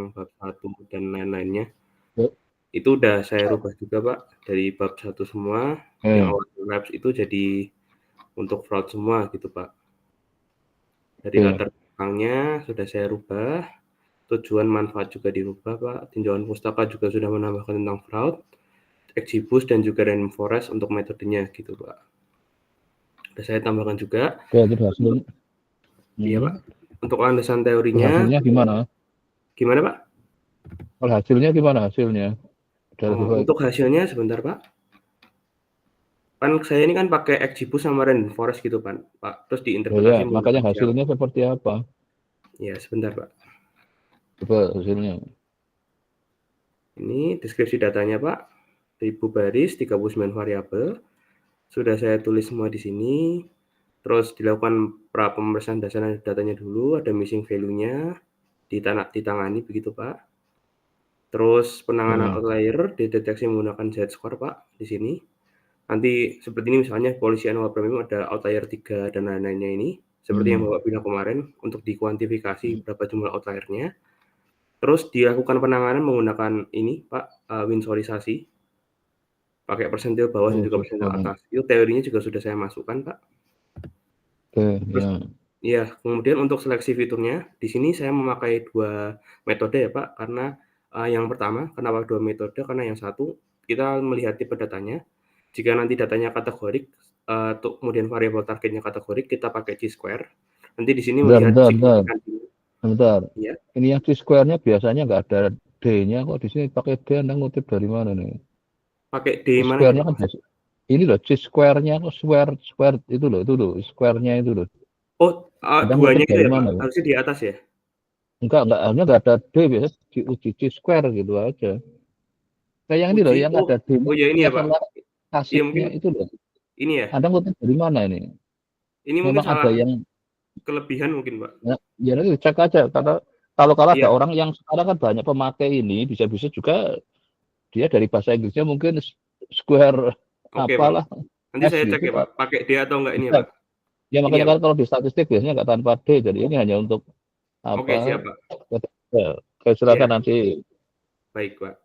yang bab 1 dan lain-lainnya. Ya. Itu udah saya rubah juga, Pak, dari bab 1 semua, yang labs itu jadi untuk fraud semua gitu, Pak. Dari latar belakangnya sudah saya rubah, tujuan manfaat juga dirubah, Pak, tinjauan pustaka juga sudah menambahkan tentang fraud, XGBoost dan juga Rainforest untuk metodenya gitu, Pak. Udah saya tambahkan juga. Oke, itu hasilnya. Iya, Pak. Untuk landasan teorinya. Hasilnya gimana? Gimana, Pak? Kalau hasilnya gimana hasilnya? Untuk hasilnya sebentar, Pak. Kan saya ini kan pakai XGBoost sama Rainforest gitu, Pak. Terus diinterpretasi. Ya, makanya hasilnya seperti apa? Ya, sebentar, Pak. Coba hasilnya. Ini deskripsi datanya, Pak. 1000 baris, 39 variabel. Sudah saya tulis semua di sini. Terus dilakukan pemeriksaan dasar datanya dulu, ada missing value-nya, ditangani begitu, Pak. Terus penanganan outlier dideteksi menggunakan Z-score, Pak, di sini. Nanti seperti ini misalnya polisi annual premium ada outlier 3 dan lain-lainnya ini. Seperti yang Bapak bilang kemarin, untuk dikuantifikasi berapa jumlah outlier-nya. Terus dilakukan penanganan menggunakan ini, Pak, winsorisasi. Pakai persentil bawah dan juga persentil atas. Itu teorinya juga sudah saya masukkan, Pak. Terus, ya, kemudian untuk seleksi fiturnya, di sini saya memakai 2 metode ya, Pak, karena yang pertama, kenapa 2 metode? Karena yang satu, kita melihat tipe datanya. Jika nanti datanya kategorik, kemudian variabel targetnya kategorik, kita pakai chi-square. Nanti di sini melihat Bentar. Ya. Ini yang chi-square-nya biasanya nggak ada D-nya, kok di sini pakai D. Anda ngutip dari mana nih? Pakai D mana? Chi-square-nya kan ini loh, chi-square-nya kok square itu loh, square-nya itu loh. Oh, 2-nya itu ya, Pak? Harusnya di atas ya? Enggak, harusnya nggak ada D, biasanya diuji chi-square gitu aja. Kayak yang ini loh, yang ada D. Oh ya, ini ya, Pak. Iya, mungkin itu loh. Ini ya? Anda ngutip dari mana ini? Ini memang mungkin ada yang kelebihan mungkin, Pak. Ya nanti cek aja, karena kalau ada orang yang sekarang kan banyak pemakai ini, bisa-bisa juga dia dari bahasa Inggrisnya mungkin square apalah. Pak. Nanti saya cek ya, Pak, pakai D atau enggak ini ya, Pak? Ya makanya kan kalau di statistik biasanya nggak tanpa D, jadi ini hanya untuk apa? Oke, siap, Pak. Ya, silakan nanti. Baik, Pak.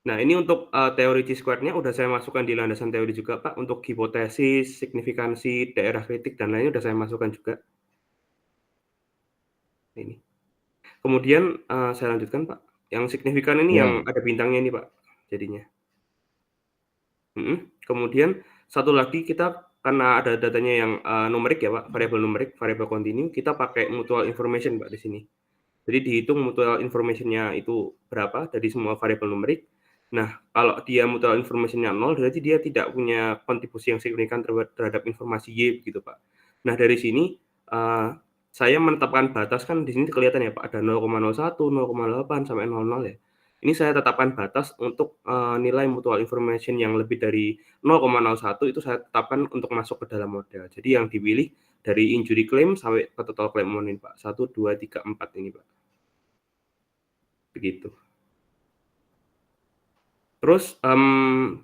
Nah, ini untuk teori chi-square-nya udah saya masukkan di landasan teori juga, Pak. Untuk hipotesis, signifikansi, daerah kritik, dan lainnya udah saya masukkan juga. Ini. Kemudian saya lanjutkan, Pak. Yang signifikan ini yang ada bintangnya ini, Pak, jadinya. Kemudian satu lagi kita karena ada datanya yang numerik ya, Pak, variabel numerik, variabel kontinu, kita pakai mutual information, Pak, di sini. Jadi dihitung mutual information-nya itu berapa dari semua variabel numerik. Nah, kalau dia mutual information-nya 0, berarti dia tidak punya kontribusi yang signifikan terhadap informasi Y, begitu, Pak. Nah, dari sini saya menetapkan batas, kan di sini kelihatan ya, Pak, ada 0,01, 0,8, sampai 0,0 ya. Ini saya tetapkan batas untuk nilai mutual information yang lebih dari 0,01 itu saya tetapkan untuk masuk ke dalam model. Jadi yang dipilih dari injury claim sampai ke total claim amount ini, Pak. 1, 2, 3, 4 ini, Pak. Begitu. Terus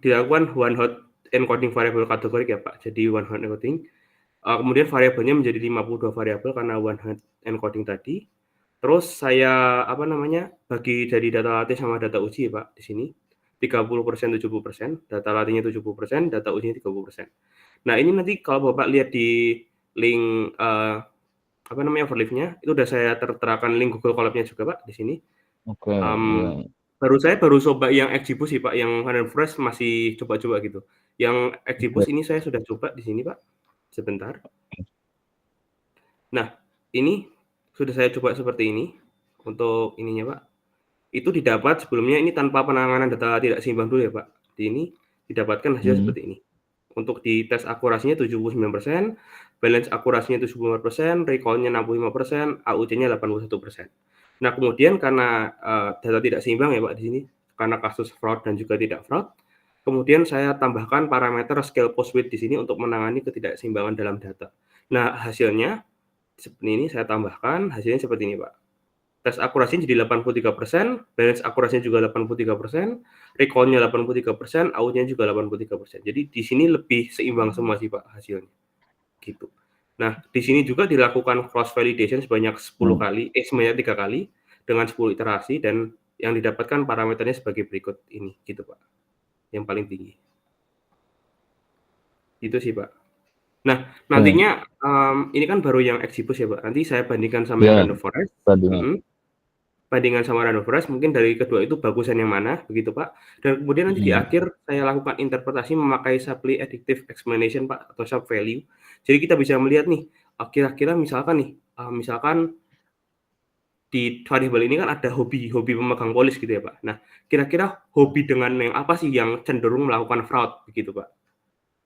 dilakukan one hot encoding variable kategorik ya, Pak. Jadi one hot encoding. Kemudian variabelnya menjadi 52 variabel karena one hot encoding tadi. Terus saya bagi dari data latih sama data uji ya, Pak, di sini. 30%, 70%, data latihnya 70%, data ujinya 30%. Nah, ini nanti kalau Bapak lihat di link overleaf-nya, itu udah saya terterakan link Google Colab-nya juga, Pak, di sini. Oke. Saya baru coba yang XGBoost sih, Pak, yang Rainforest masih coba-coba gitu. Yang XGBoost ini saya sudah coba di sini, Pak. Sebentar. Nah, ini sudah saya coba seperti ini untuk ininya, Pak. Itu didapat sebelumnya ini tanpa penanganan data tidak seimbang dulu ya, Pak. Di ini didapatkan hasil seperti ini. Untuk di tes akurasinya 79%, balance akurasinya 74%, recall-nya 65%, AUC-nya 81%. Nah, kemudian karena data tidak seimbang ya, Pak, di sini, karena kasus fraud dan juga tidak fraud, kemudian saya tambahkan parameter scale post weight di sini untuk menangani ketidakseimbangan dalam data. Nah, hasilnya seperti ini saya tambahkan, hasilnya seperti ini, Pak. Tes akurasinya jadi 83%, balance akurasinya juga 83%, recall-nya 83%, out-nya juga 83%. Jadi di sini lebih seimbang semua sih, Pak, hasilnya. Gitu. Nah, di sini juga dilakukan cross validation sebanyak 3 kali, dengan 10 iterasi dan yang didapatkan parameternya sebagai berikut ini, gitu Pak. Yang paling tinggi. Itu sih Pak. Nah, nantinya ini kan baru yang Exibus ya Pak. Nanti saya bandingkan sama yang Random Forest. Bandingan sama Random Forest, mungkin dari kedua itu bagusan yang mana, begitu Pak. Dan kemudian nanti di akhir saya lakukan interpretasi memakai Shapley Additive Explanation Pak, atau Sharp Value. Jadi kita bisa melihat nih, kira-kira misalkan nih, misalkan di variabel ini kan ada hobi pemegang polis gitu ya Pak. Nah, kira-kira hobi dengan yang apa sih yang cenderung melakukan fraud, begitu Pak.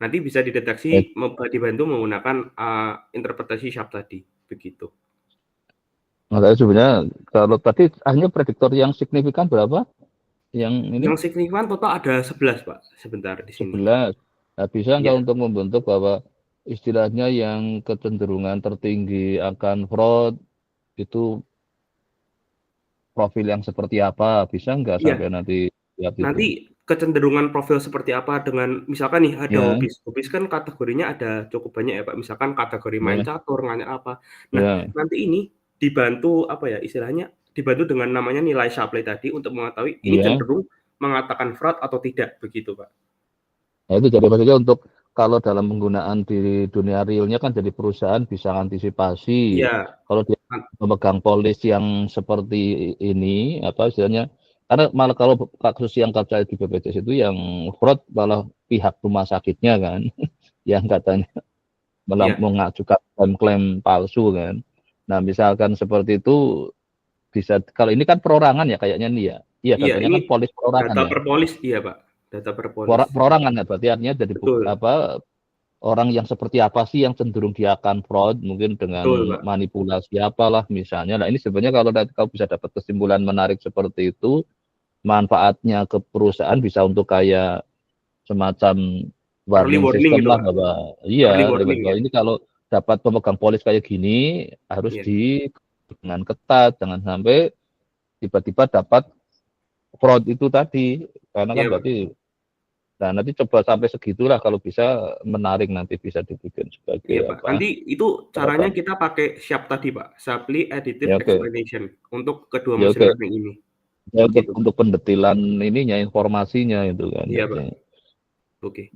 Nanti bisa dideteksi dibantu menggunakan interpretasi Sharp tadi, begitu. Makanya sebenarnya kalau tadi hanya prediktor yang signifikan berapa? Yang ini? Yang signifikan total ada 11 Pak, sebentar di sini. 11. Nah, bisa nggak untuk membentuk bahwa istilahnya yang kecenderungan tertinggi akan fraud itu profil yang seperti apa? Bisa nggak sampai nanti lihat itu? Nanti kecenderungan profil seperti apa dengan misalkan nih ada hobis. Hobis kan kategorinya ada cukup banyak ya Pak. Misalkan kategori main catur, main apa. Nah, nanti ini dibantu apa ya istilahnya dibantu dengan namanya nilai Shapley tadi untuk mengetahui ini cenderung mengatakan fraud atau tidak, begitu Pak. Nah, itu jadi maksudnya untuk kalau dalam penggunaan di dunia realnya kan jadi perusahaan bisa antisipasi. Kalau dia memegang polis yang seperti ini, apa istilahnya, karena malah kalau kasus yang terjadi di BPJS itu yang fraud malah pihak rumah sakitnya kan, yang katanya mengajukan klaim palsu kan. Nah, misalkan seperti itu bisa, kalau ini kan perorangan ya kayaknya nih ya. Iya, katanya kan polis perorangan data ya. per polis, iya Pak. Data per polis. Perorangan ya, berarti artinya jadi orang yang seperti apa sih yang cenderung dia akan fraud, mungkin dengan manipulasi apalah misalnya. Nah, ini sebenarnya kalau kau bisa dapat kesimpulan menarik seperti itu, manfaatnya ke perusahaan bisa untuk kayak semacam warning system gitu, lah bahwa ini kalau dapat pemegang polis kayak gini harus dengan ketat, jangan sampai tiba-tiba dapat fraud itu tadi, karena kan berarti nah nanti coba sampai segitulah kalau bisa menarik, nanti bisa dibikin sebagai Pak. Nanti itu caranya kita pakai Sharp tadi Pak, Shapley Additive Explanation untuk kedua mesin learning ini. Ya, untuk pendetilan ininya, informasinya itu kan. Iya Pak. Oke.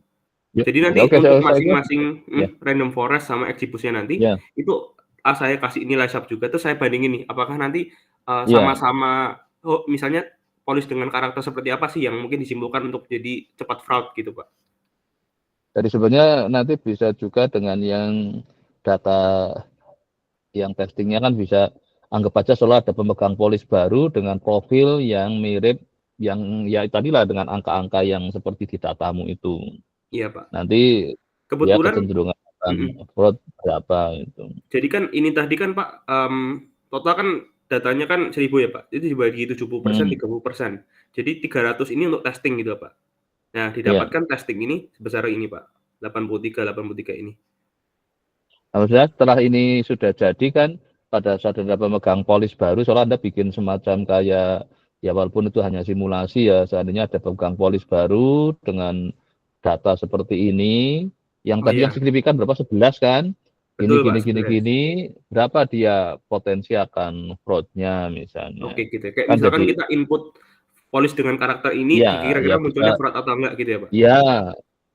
Jadi nanti untuk masing-masing Random Forest sama Exibusnya nanti itu saya kasih nilai Sharp juga, terus saya bandingin nih apakah nanti sama-sama misalnya polis dengan karakter seperti apa sih yang mungkin disimpulkan untuk jadi cepat fraud gitu Pak. Jadi sebenarnya nanti bisa juga dengan yang data yang testingnya kan bisa anggap aja selalu ada pemegang polis baru dengan profil yang mirip yang ya tadilah dengan angka-angka yang seperti di datamu itu. Iya Pak. Nanti kebetulan kecenderungan fraud berapa itu. Jadi kan ini tadi kan Pak total kan datanya kan 1000 ya Pak. Itu dibagi 70%, 30%. Jadi 300 ini untuk testing gitu Pak. Nah, didapatkan testing ini sebesar ini Pak. 83 ini. Maksudnya setelah ini sudah jadi kan pada saat Anda pemegang polis baru, soalnya Anda bikin semacam kayak ya walaupun itu hanya simulasi ya, seandainya ada pemegang polis baru dengan data seperti ini, yang tadi yang signifikan berapa? 11 kan? Gini, berapa dia potensi akan fraud-nya misalnya. Oke gitu. Kayak misalkan kita input polis dengan karakter ini, kira-kira munculnya fraud atau enggak gitu ya Pak? Iya.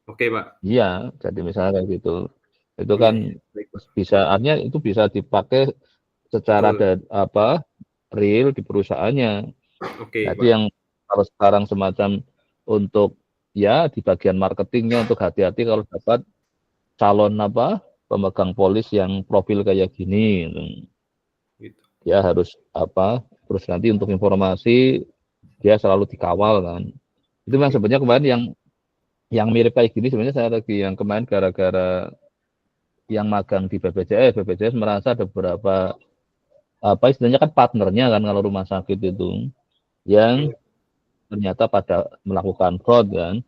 Oke Pak. Iya, jadi misalnya kayak gitu. Itu kan bisa, artinya itu bisa dipakai secara real di perusahaannya. Jadi yang kalau sekarang semacam untuk ya di bagian marketingnya untuk hati-hati kalau dapat calon pemegang polis yang profil kayak gini gitu. Ya harus terus nanti untuk informasi dia selalu dikawal kan. Itu memang sebenarnya kemarin yang mirip kayak gini sebenarnya saya lagi yang kemarin gara-gara yang magang di BPJS merasa ada beberapa istilahnya kan partnernya kan kalau rumah sakit itu yang ternyata pada melakukan fraud kan.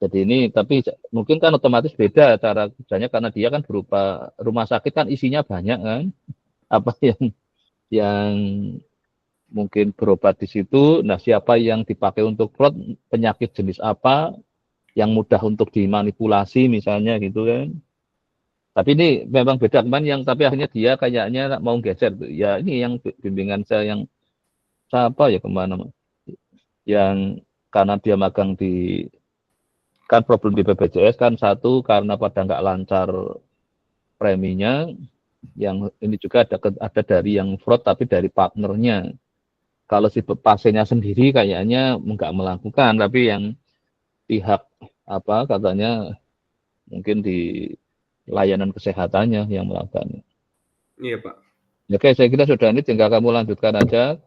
Jadi ini tapi mungkin kan otomatis beda cara kerjanya karena dia kan berupa rumah sakit kan isinya banyak kan. Apa yang mungkin berobat di situ. Nah, siapa yang dipakai untuk fraud, penyakit jenis apa yang mudah untuk dimanipulasi misalnya gitu kan. Tapi ini memang beda kemarin yang tapi akhirnya dia kayaknya mau geser. Ya ini yang bimbingan saya yang siapa ya kemana yang karena dia magang di kan problem di BPJS kan satu karena pada nggak lancar preminya, yang ini juga ada dari yang fraud tapi dari partnernya. Kalau si pasiennya sendiri kayaknya nggak melakukan, tapi yang pihak apa katanya mungkin di layanan kesehatannya yang melakukan. Iya, Pak. Oke, saya kira sudah ini tinggal kamu lanjutkan aja.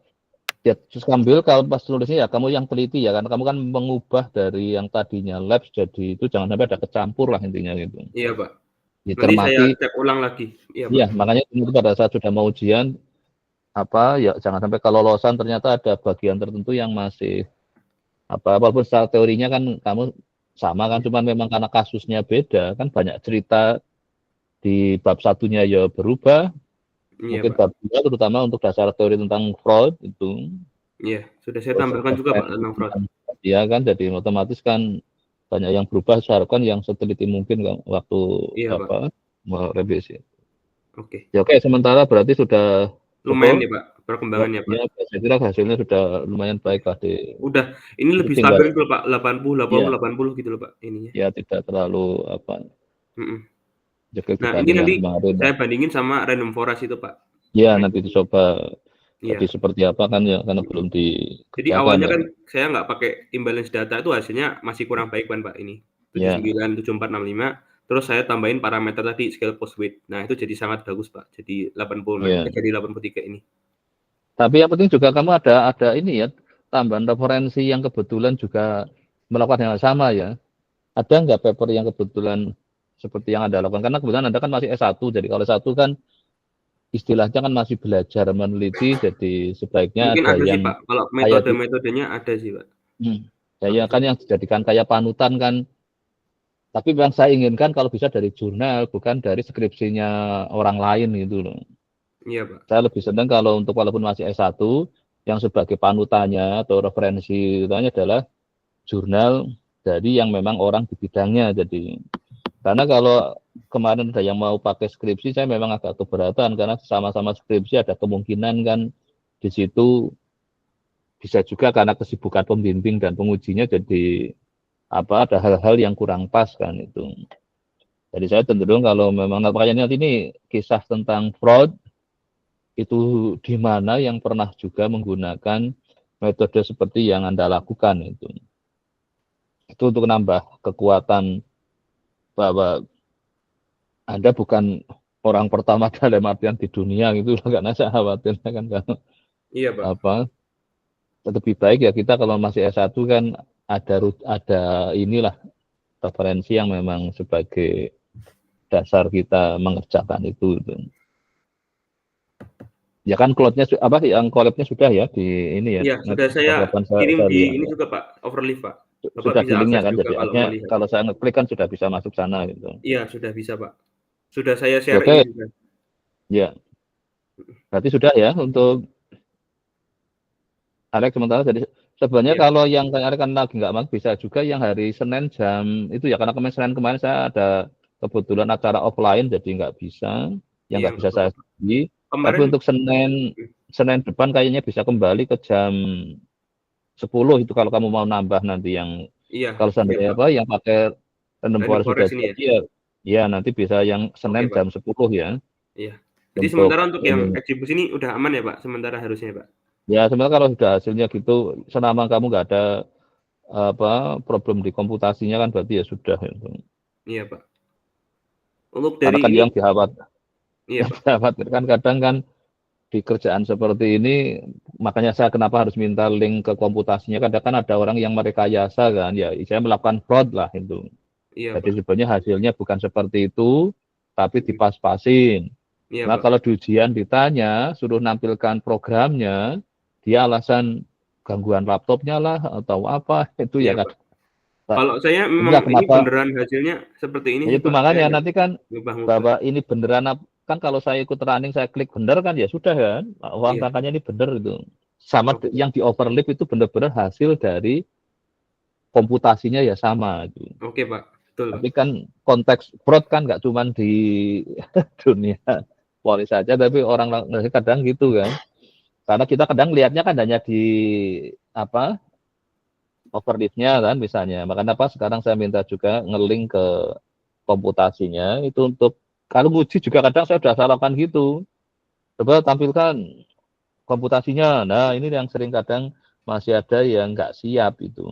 Ya, sambil kalau pas tulisnya ya kamu yang teliti ya, karena kamu kan mengubah dari yang tadinya labs jadi itu jangan sampai ada kecampur lah intinya gitu. Iya, Pak. Ya, Nanti saya cermati. cek ulang lagi. Iya, Pak. Iya, makanya itu pada saat sudah mau ujian apa ya jangan sampai kelolosan ternyata ada bagian tertentu yang masih apa walaupun secara teorinya kan kamu sama kan, cuman memang karena kasusnya beda kan banyak cerita di bab satunya ya berubah, Iya, mungkin Pak. bab dua terutama untuk dasar teori tentang fraud itu Iya, sudah saya tambahkan juga, Pak, tentang fraud. ya kan jadi otomatis kan banyak yang berubah, seharusnya yang seteliti mungkin kan waktu Iya, Pak. apa merevisi. Oke. Ya oke, sementara berarti sudah Lumayan cukup. ya, Pak, perkembangannya, Pak. Ya, saya kira hasilnya sudah lumayan baik lah di Udah, ini lebih tinggal stabil tuh, Pak, 80, 80, ya 80 gitu loh, Pak, ininya. ya tidak terlalu apa Mhm. jekil Nah, ini dibanding yang nanti kemarin lah. saya bandingin sama Random Forest itu, Pak. Ya nanti Metode. dicoba jadi Iya. seperti apa kan ya karena belum Jadi dikerjakan awalnya ya. kan saya nggak pakai imbalance data itu hasilnya masih kurang baik kan, Pak, ini. Ya. 79, 74, 65, terus saya tambahin parameter tadi scale post weight. Nah, itu jadi sangat bagus, Pak. Jadi 86 Ya. jadi 83 ini. Tapi yang penting juga kamu ada ini ya tambahan referensi yang kebetulan juga melakukan hal yang sama ya. Ada nggak paper yang kebetulan seperti yang Anda lakukan? Karena kebetulan Anda kan masih S1, jadi kalau S1 kan istilahnya kan masih belajar meneliti, jadi sebaiknya Mungkin ada ada sih, yang Pak, kalau kayak metode-metodenya ada sih, Pak. ya kan yang dijadikan kayak panutan kan. Tapi yang saya inginkan kalau bisa dari jurnal, bukan dari skripsinya orang lain gitu loh. Iya, Pak. Saya lebih senang kalau untuk walaupun masih S1, yang sebagai panutannya atau referensi utamanya adalah jurnal dari yang memang orang di bidangnya. Jadi karena kalau kemarin ada yang mau pakai skripsi, saya memang agak keberatan karena sama-sama skripsi ada kemungkinan kan di situ bisa juga karena kesibukan pembimbing dan pengujinya jadi apa ada hal-hal yang kurang pas kan itu. Jadi saya cenderung kalau memang makanya nanti ini kisah tentang fraud itu di mana yang pernah juga menggunakan metode seperti yang Anda lakukan itu. Itu untuk nambah kekuatan bahwa Anda bukan orang pertama dalam artian di dunia gitu karena saya khawatirnya kan kalau Iya, Pak. apa lebih baik ya kita kalau masih S1 kan ada inilah referensi yang memang sebagai dasar kita mengerjakan itu. Ya kan cloud-nya apa yang collab-nya sudah ya di ini ya. Iya, sudah saya kirim di ini juga, Pak, overleaf, Pak. Bapak Sudah di bisa linknya akses kan, juga jadi kalau artinya mau lihat. kalau saya ngeklik kan sudah bisa masuk sana gitu. Iya, sudah bisa, Pak. Sudah saya share Oke, ini juga. ya. Berarti sudah ya untuk Alex sementara. Jadi sebenarnya Iya. kalau yang kayak kan lagi nggak mau bisa juga yang hari Senin jam itu ya karena Senin kemarin saya ada kebetulan acara offline jadi nggak bisa, yang Iya, nggak nggak bisa saya apa-apa, Pak. beli. Tapi Kemarin untuk Senin depan kayaknya bisa kembali ke jam 10 itu kalau kamu mau nambah nanti yang iya, kalau siap, seandainya Pak. apa yang pakai random Random forest sudah Forest ini ya? jadi ya nanti bisa yang Oke, Senin Pak. jam 10 ya Iya. Jadi untuk sementara untuk yang ini. eksibus ini udah aman ya, Pak? Sementara harusnya, Pak? Ya sebenarnya kalau sudah hasilnya gitu, selama kamu nggak ada apa problem di komputasinya kan berarti ya sudah itu. Iya, Pak. Untuk Karena dari kan ini yang iya, Pak. dikhawatirkan kadang kan di kerjaan seperti ini, makanya saya kenapa harus minta link ke komputasinya. Kadang kan ada orang yang merekayasa kan, ya saya melakukan fraud lah itu. Iya, Jadi Pak. sebenarnya hasilnya bukan seperti itu, tapi dipas-pasin. Iya, Nah Pak. kalau di ujian ditanya, suruh nampilkan programnya, dia alasan gangguan laptopnya lah atau apa, itu ya Iya, kan. Pak. Kalau saya Inilah memang ini kenapa, beneran hasilnya seperti ini ya sih, itu Pak. Saya makanya nggak nanti kan ngubah-ngubah. bahwa ini beneran kan kalau saya ikut running saya klik bener kan ya sudah kan uang Iya. angkanya ini bener itu sama Oke, Pak. yang di overlap itu benar-benar hasil dari komputasinya ya sama itu. Oke, Pak. Betul. Tapi kan konteks fraud kan nggak cuma di dunia polis saja, tapi orang kadang gitu kan. Karena kita kadang lihatnya kan hanya di apa overleaf-nya kan misalnya. Makanya apa sekarang saya minta juga nge-link ke komputasinya itu untuk kalau nguji juga kadang saya sudah salahkan gitu. Coba tampilkan komputasinya. Nah, ini yang sering kadang masih ada yang nggak siap itu.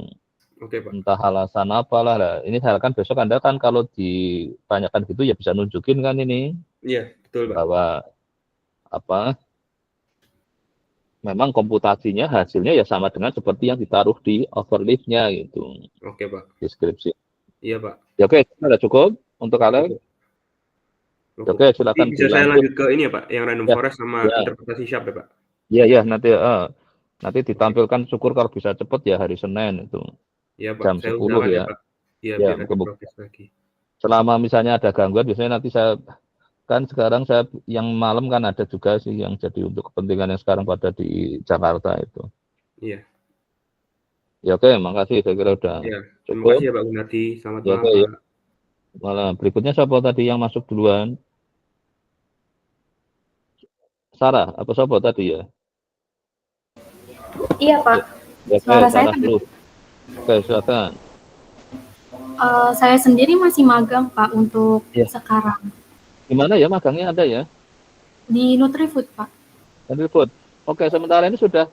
Oke, Pak. Entah alasan apalah. Nah, ini misalkan besok Anda kan kalau ditanyakan gitu ya bisa nunjukin kan ini. Iya, betul, Pak. Bahwa apa memang komputasinya hasilnya ya sama dengan seperti yang ditaruh di overleaf-nya gitu. Oke, Pak. Deskripsi. Iya, Pak. Ya, oke, sudah cukup untuk kalian. Oke, silakan Bisa saya dilanjut. lanjut ke ini ya, Pak, yang random Ya, forest sama ya. interpretasi sharp ya, Pak? Iya, nanti ditampilkan syukur kalau bisa cepat ya hari Senin itu. Iya, Pak. Jam Saya 10 usahakan ya, ya. Pak. Iya, Ya, biar ada progres lagi. selama misalnya ada gangguan biasanya nanti saya kan sekarang saya yang malam kan ada juga sih yang jadi untuk kepentingan yang sekarang pada di Jakarta itu. Iya. Ya oke, makasih saya kira udah Iya, terima cukup. kasih ya Pak Gunadi. Selamat Ya, malam, oke, ya. Pak. Malam. Berikutnya siapa tadi yang masuk duluan? Sarah, apa siapa tadi ya? Iya, Pak. Ya, Suara saya Sarah dulu. Oke, silakan. Saya sendiri masih magang, Pak, untuk sekarang. Gimana ya magangnya ada ya? Di Nutrifood, Pak. Nutrifood. Oke, sementara ini sudah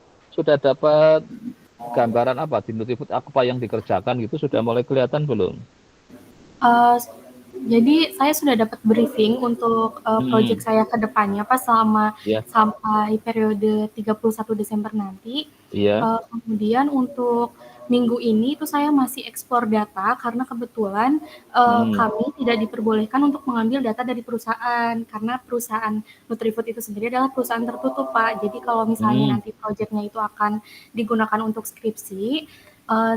dapat gambaran apa di Nutrifood apa yang dikerjakan gitu sudah mulai kelihatan belum? Jadi saya sudah dapat briefing untuk proyek saya ke depannya, Pak, selama sampai periode 31 Desember nanti. Kemudian untuk minggu ini itu saya masih eksplor data karena kebetulan kami tidak diperbolehkan untuk mengambil data dari perusahaan karena perusahaan Nutrifood itu sendiri adalah perusahaan tertutup, Pak. Jadi kalau misalnya nanti proyeknya itu akan digunakan untuk skripsi,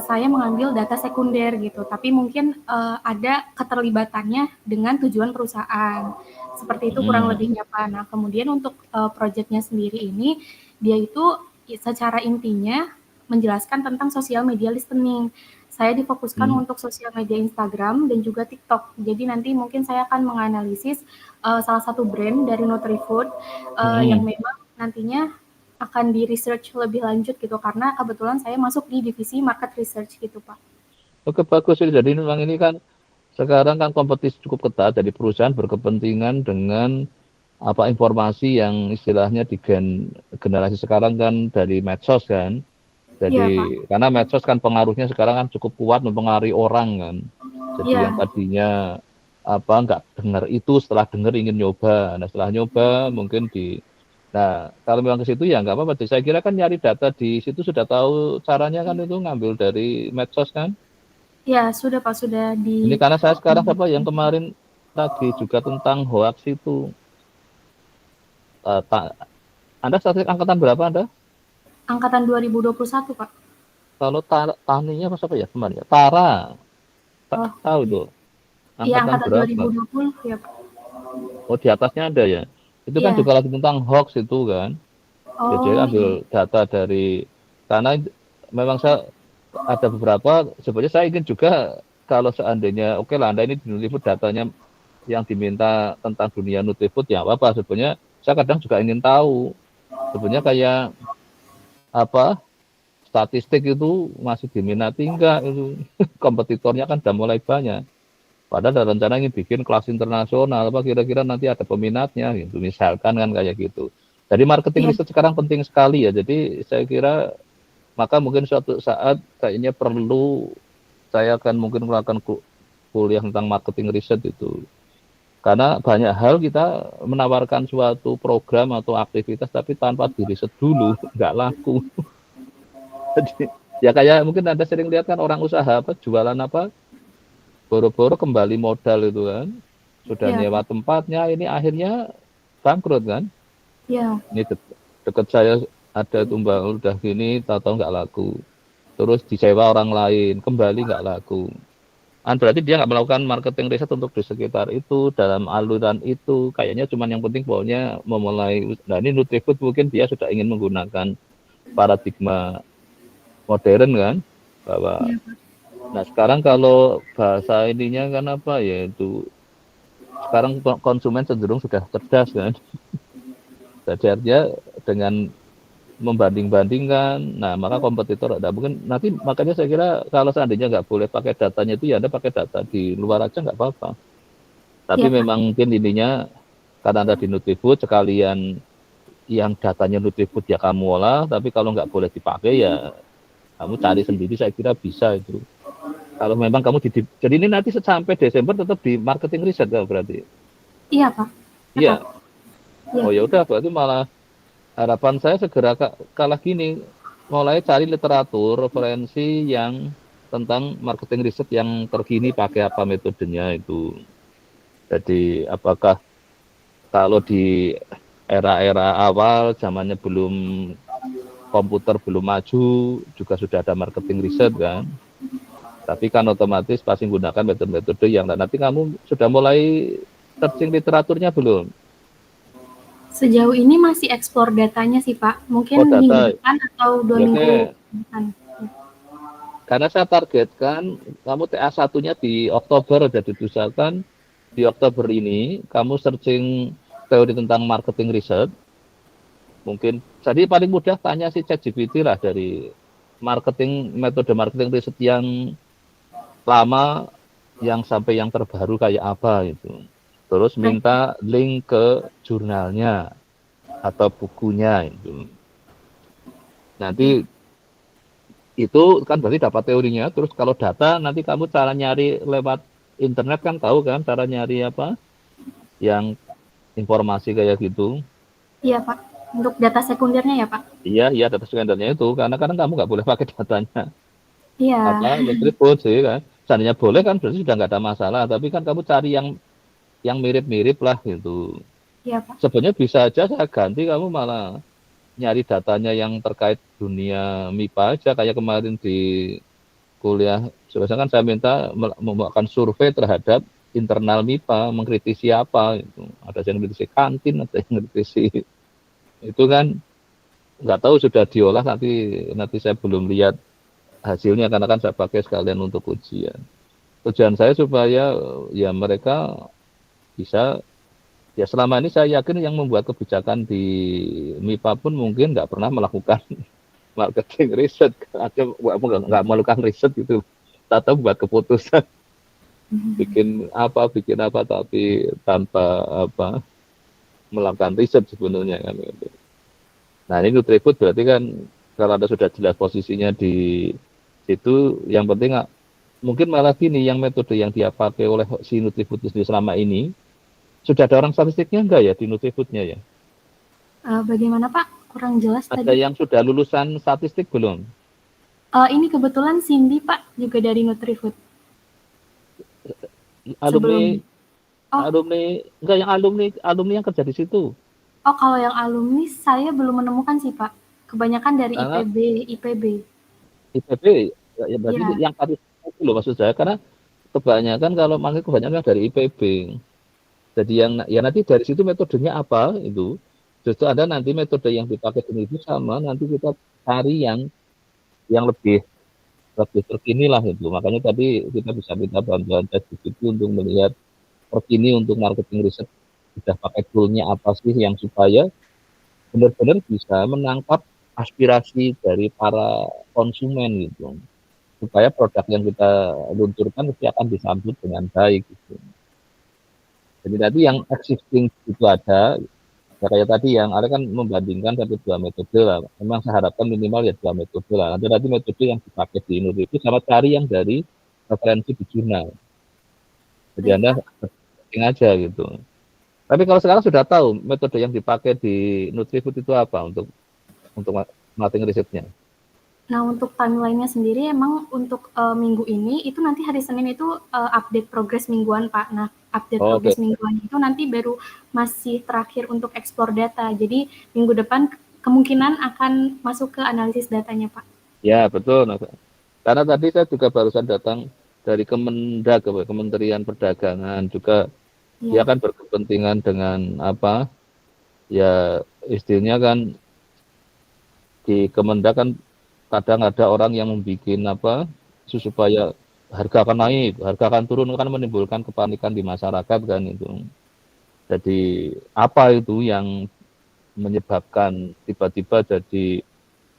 saya mengambil data sekunder gitu, tapi mungkin ada keterlibatannya dengan tujuan perusahaan. Seperti itu kurang lebihnya, Pak. Nah, kemudian untuk proyeknya sendiri ini, dia itu secara intinya menjelaskan tentang sosial media listening. Saya difokuskan untuk sosial media Instagram dan juga TikTok. Jadi nanti mungkin saya akan menganalisis salah satu brand dari Nutrifood yang memang nantinya akan di research lebih lanjut gitu karena kebetulan saya masuk di divisi market research gitu, Pak. Oke, bagus. Jadi memang ini kan sekarang kan kompetisi cukup ketat, jadi perusahaan berkepentingan dengan apa informasi yang istilahnya di generasi sekarang kan dari medsos kan. Jadi karena medsos kan pengaruhnya sekarang kan cukup kuat mempengaruhi orang kan. Jadi yang tadinya apa nggak dengar itu setelah dengar ingin nyoba. Nah, setelah nyoba mungkin Nah, kalau memang ke situ ya nggak apa-apa. Saya kira kan nyari data di situ sudah tahu caranya kan itu ngambil dari medsos kan? Ya, sudah Pak, sudah di... Ini karena saya sekarang apa yang kemarin lagi juga tentang hoax itu. Anda statistik angkatan berapa Anda? Angkatan 2021, Pak. Kalau Taninya apa ya kemarin ya? Tara. Tahu tuh. Iya, angkatan berapa? 2020 ya, Pak. Oh, di atasnya ada ya? Itu kan juga lagi tentang hoax itu kan. Jadi ambil data dari karena memang saya ada beberapa sebenarnya saya ingin juga kalau seandainya oke lah Anda ini di Nutrifood datanya yang diminta tentang dunia Nutrifood ya apa sebenarnya saya kadang juga ingin tahu sebenarnya kayak apa statistik itu masih diminati enggak itu kompetitornya kan sudah mulai banyak. Padahal ada rencana ingin bikin kelas internasional, apa kira-kira nanti ada peminatnya gitu, misalkan kan kayak gitu. Jadi marketing riset sekarang penting sekali ya. Jadi saya kira maka mungkin suatu saat kayaknya perlu saya akan mungkin melakukan kuliah tentang marketing riset itu. Karena banyak hal kita menawarkan suatu program atau aktivitas tapi tanpa diriset dulu nggak laku. Jadi ya kayak mungkin Anda sering lihat kan orang usaha apa jualan apa boro-boro kembali modal itu kan sudah nyewa tempatnya ini akhirnya bangkrut kan ini dekat saya ada tumbang udah gini tahu-tahu nggak laku terus disewa orang lain kembali nggak laku berarti dia nggak melakukan marketing riset untuk di sekitar itu dalam aluran itu kayaknya cuma yang penting pokoknya memulai nah ini Nutrifood mungkin dia sudah ingin menggunakan paradigma modern kan bahwa Nah, sekarang kalau bahasa ininya kan apa ya, itu sekarang konsumen cenderung sudah cerdas kan. Jadi artinya dengan membanding-bandingkan, nah maka kompetitor ada mungkin nanti, makanya saya kira kalau seandainya nggak boleh pakai datanya itu ya Anda pakai data di luar aja nggak apa-apa. Tapi Iya, Pak. memang mungkin ininya karena Anda di Nutribud sekalian yang datanya Nutribud ya kamu olah, tapi kalau nggak boleh dipakai ya kamu cari sendiri, saya kira bisa itu. Kalau memang kamu jadi ini nanti sampai Desember tetap di marketing riset ya berarti. Iya, Pak. Iya. Iya. Oh ya udah, berarti malah harapan saya segera kalah gini, mulai cari literatur referensi yang tentang marketing riset yang terkini, pakai apa metodenya itu. Jadi apakah kalau di era-era awal zamannya belum komputer belum maju juga sudah ada marketing riset kan, tapi kan otomatis pasti menggunakan metode-metode yang nanti kamu sudah mulai searching literaturnya belum? Sejauh ini masih explore datanya sih Pak, mungkin minggu depan atau 2 minggu depan. Karena saya targetkan kamu TA1-nya di Oktober sudah diusahakan, di Oktober ini kamu searching teori tentang marketing riset. Mungkin jadi paling mudah tanya si ChatGPT lah, dari metode marketing riset yang lama yang sampai yang terbaru kayak apa itu. Terus minta link ke jurnalnya atau bukunya itu. Nanti itu kan berarti dapat teorinya. Terus kalau data nanti kamu cara nyari lewat internet kan, tahu kan cara nyari apa yang informasi kayak gitu. Iya Pak, untuk data sekundernya ya Pak? Iya data sekundernya itu, karena kadang kamu nggak boleh pakai datanya. Iya. Apa Nutribud sih kan. Seandainya boleh kan berarti sudah nggak ada masalah. Tapi kan kamu cari yang mirip-mirip lah gitu. Iya Pak. Sebenarnya bisa aja saya ganti, kamu malah nyari datanya yang terkait dunia MIPA aja, kayak kemarin di kuliah kan saya minta membuatkan survei terhadap internal MIPA, mengkritisi apa itu. Ada yang mengkritisi kantin, ada yang mengkritisi itu kan nggak tahu sudah diolah, nanti saya belum lihat hasilnya karena kan saya pakai sekalian untuk ujian. Tujuan saya supaya ya mereka bisa, ya selama ini saya yakin yang membuat kebijakan di MIPA pun mungkin nggak pernah melakukan marketing riset, atau nggak melakukan riset gitu, atau buat keputusan bikin apa tapi tanpa melakukan riset sebenarnya kan gitu. Nah ini Nutribud berarti kan kalau Anda sudah jelas posisinya di situ, yang penting mungkin malah gini, yang metode yang dia pakai oleh si Nutribud sendiri selama ini, sudah ada orang statistiknya enggak ya di Nutribudnya ya? Bagaimana Pak? Kurang jelas ada tadi. Ada yang sudah lulusan statistik belum? Ini kebetulan Cindy Pak, juga dari Nutribud. Alumni enggak, yang alumni yang kerja di situ. Oh, kalau yang alumni saya belum menemukan sih Pak. Kebanyakan dari IPB. IPB ya berarti yang tadi itu loh maksud saya, karena kebanyakan kalau manggil kebanyakan dari IPB. Jadi yang nanti dari situ metodenya apa itu, justru ada nanti metode yang dipakai itu sama, nanti kita cari yang lebih terkini lah itu. Makanya tadi kita bisa minta bantuan ChatGPT untuk melihat terkini untuk marketing riset, sudah pakai toolnya apa sih yang supaya benar-benar bisa menangkap aspirasi dari para konsumen gitu, supaya produk yang kita luncurkan pasti akan disambut dengan baik gitu. Jadi tadi yang existing itu ada, ya kayak tadi yang ada kan membandingkan 1-2 metode lah. Memang saya harapkan minimal ya 2 metode lah. Nanti metode yang dipakai di Indonesia itu sama cari yang dari referensi di jurnal. Jadi Anda searching aja gitu. Tapi kalau sekarang sudah tahu metode yang dipakai di Nutribud itu apa untuk marketing risetnya? Nah, untuk timeline-nya sendiri emang untuk minggu ini itu nanti hari Senin itu update progres mingguan Pak. Nah, update progres mingguan itu nanti baru masih terakhir untuk ekspor data. Jadi minggu depan kemungkinan akan masuk ke analisis datanya Pak. Ya betul. Karena tadi saya juga barusan datang dari Kemendag, Kementerian Perdagangan juga. Dia kan berkepentingan dengan apa ya, istilahnya kan di Kemendag kan kadang ada orang yang membuat supaya harga akan naik, harga akan turun, kan menimbulkan kepanikan di masyarakat kan itu. Jadi apa itu yang menyebabkan tiba-tiba jadi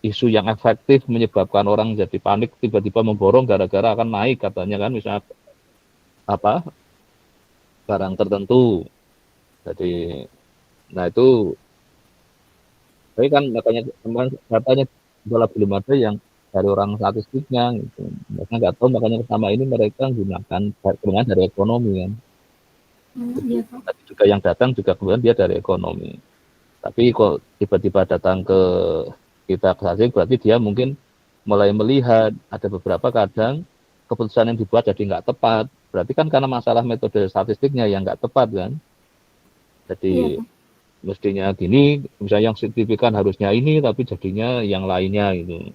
isu yang efektif menyebabkan orang jadi panik tiba-tiba memborong gara-gara akan naik katanya kan, misalnya apa barang tertentu. Jadi nah itu tapi kan katanya malah belum ada yang dari orang statistiknya gitu. Mereka nggak tahu, makanya selama ini mereka menggunakan kewenangan dari ekonomi kan. Iya, Pak. Tapi juga yang datang juga kemudian dia dari ekonomi. Tapi kok tiba-tiba datang ke kita asing, berarti dia mungkin mulai melihat ada beberapa kadang keputusan yang dibuat jadi nggak tepat. Berarti kan karena masalah metode statistiknya yang nggak tepat kan. Jadi mestinya gini, misalnya yang signifikan harusnya ini, tapi jadinya yang lainnya gitu.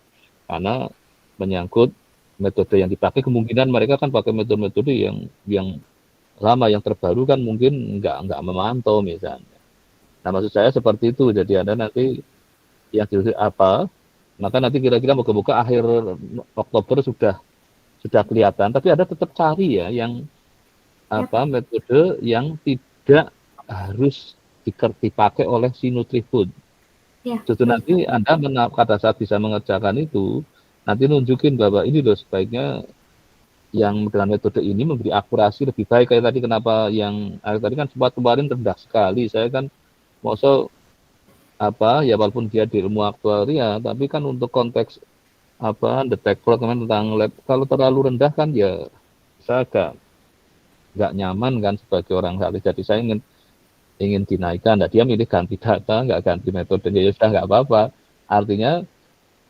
Karena menyangkut metode yang dipakai, kemungkinan mereka kan pakai metode-metode yang lama, yang terbaru kan mungkin nggak memantau misalnya. Nah maksud saya seperti itu. Jadi Anda nanti yang apa, maka nanti kira-kira moga-moga akhir Oktober sudah kelihatan. Tapi Anda tetap cari ya yang apa metode yang tidak harus dipakai oleh si Nutrifood. Justru nanti Anda pada saat bisa mengerjakan itu, nanti nunjukin bahwa ini loh sebaiknya yang dengan metode ini memberi akurasi lebih baik. Kayak tadi kenapa yang tadi kan sempat kemarin rendah sekali. Saya kan maksud apa ya, walaupun dia di ilmu aktuaria, tapi kan untuk konteks apa detek tentang lab, kalau terlalu rendah kan ya saya nggak nyaman kan sebagai orang saat. Jadi saya ingin dinaikkan. Nah dia milih ganti data, nggak ganti metode, ya sudah nggak apa-apa. Artinya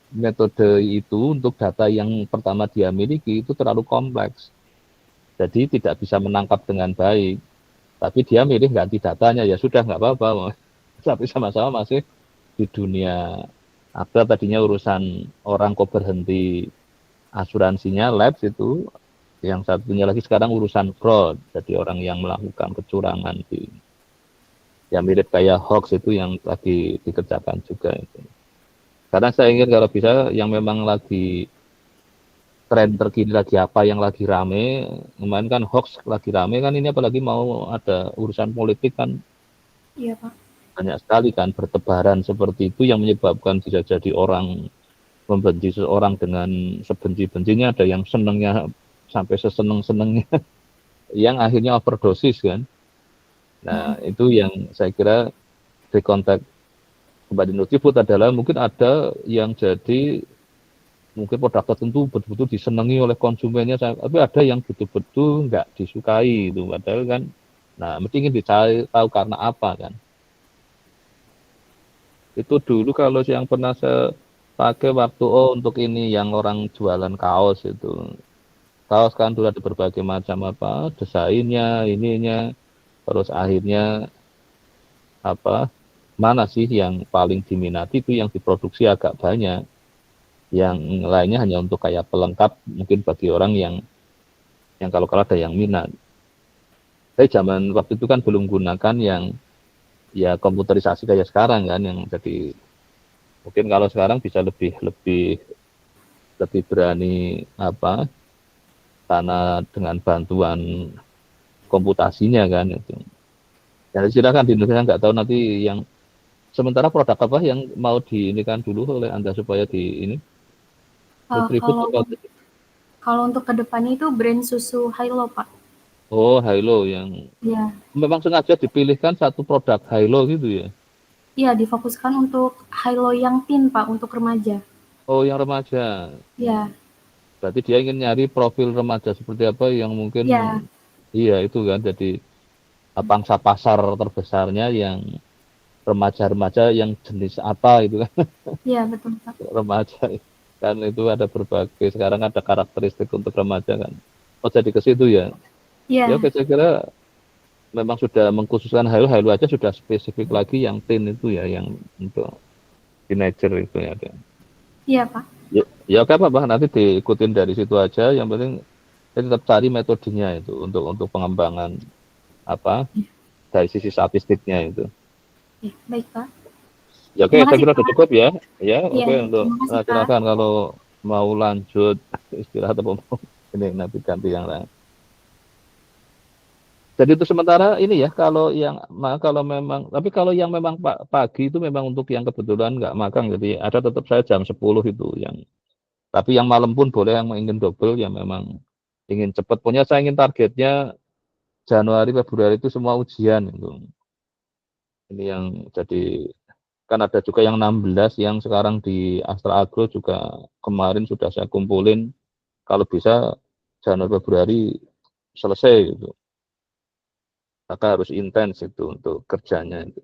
metode itu untuk data yang pertama dia miliki itu terlalu kompleks, jadi tidak bisa menangkap dengan baik. Tapi dia milih ganti datanya, ya sudah nggak apa-apa. Tapi sama-sama masih di dunia. Ada tadinya urusan orang kok berhenti asuransinya labs itu, yang satunya lagi sekarang urusan fraud. Jadi orang yang melakukan kecurangan yang mirip kayak hoax itu yang lagi dikerjakan juga itu. Karena saya ingin kalau bisa yang memang lagi tren terkini lagi apa yang lagi rame, kemarin kan hoax lagi rame kan, ini apalagi mau ada urusan politik kan. Iya Pak. Banyak sekali kan bertebaran seperti itu yang menyebabkan bisa jadi orang membenci seseorang dengan sebenci-bencinya, ada yang senengnya sampai seseneng-senengnya yang akhirnya overdosis kan. Nah itu yang saya kira di konteks kembali Nutrifood adalah mungkin ada yang jadi mungkin produk tertentu betul-betul disenangi oleh konsumennya, tapi ada yang betul-betul nggak disukai itu, padahal kan, nah mesti ingin dicari tahu karena apa kan. Itu dulu kalau yang pernah saya pakai waktu untuk ini yang orang jualan kaos itu, kaos kan dulu ada berbagai macam apa desainnya, ininya, terus akhirnya apa mana sih yang paling diminati, itu yang diproduksi agak banyak, yang lainnya hanya untuk kayak pelengkap mungkin bagi orang yang kalau ada yang minat. Tapi zaman waktu itu kan belum gunakan yang ya komputerisasi kayak sekarang kan, yang jadi mungkin kalau sekarang bisa lebih berani apa karena dengan bantuan komputasinya kan itu. Ya silakan di Indonesia, nggak tahu nanti yang sementara produk apa yang mau diinikan dulu oleh Anda supaya di ini? Kalau untuk kedepannya itu brand susu Hilo Pak. Oh Hilo yang memang sengaja dipilihkan satu produk Hilo gitu ya? Iya, difokuskan untuk Hilo yang teen Pak, untuk remaja. Oh yang remaja. Iya. Berarti dia ingin nyari profil remaja seperti apa yang mungkin iya itu kan, jadi pangsa pasar terbesarnya yang remaja-remaja yang jenis apa itu kan. Iya betul Pak. Remaja kan itu ada berbagai, sekarang ada karakteristik untuk remaja kan. Oh jadi ke situ ya. Ya saya kira memang sudah mengkhususkan Hilo aja sudah spesifik lagi yang teen itu ya, yang untuk teenager itu ya. Iya Pak. Ya oke apa nanti diikutin dari situ aja, yang penting tetap cari metodenya itu untuk pengembangan apa dari sisi statistiknya itu. Ya, baik Pak. Ya oke, saya kira sudah cukup ya. Ya oke, untuk silakan kalau mau lanjut istirahat atau mau ini nanti ganti yang lain. Jadi itu sementara ini ya, kalau memang, tapi kalau yang memang pagi itu memang untuk yang kebetulan nggak magang, jadi ada tetap saya jam 10 itu yang, tapi yang malam pun boleh yang ingin double, yang memang ingin cepat. Punya saya ingin targetnya Januari, Februari itu semua ujian itu. Ini yang jadi, kan ada juga yang 16 yang sekarang di Astra Agro juga kemarin sudah saya kumpulin, kalau bisa Januari, Februari selesai gitu. Maka harus intens itu untuk kerjanya itu.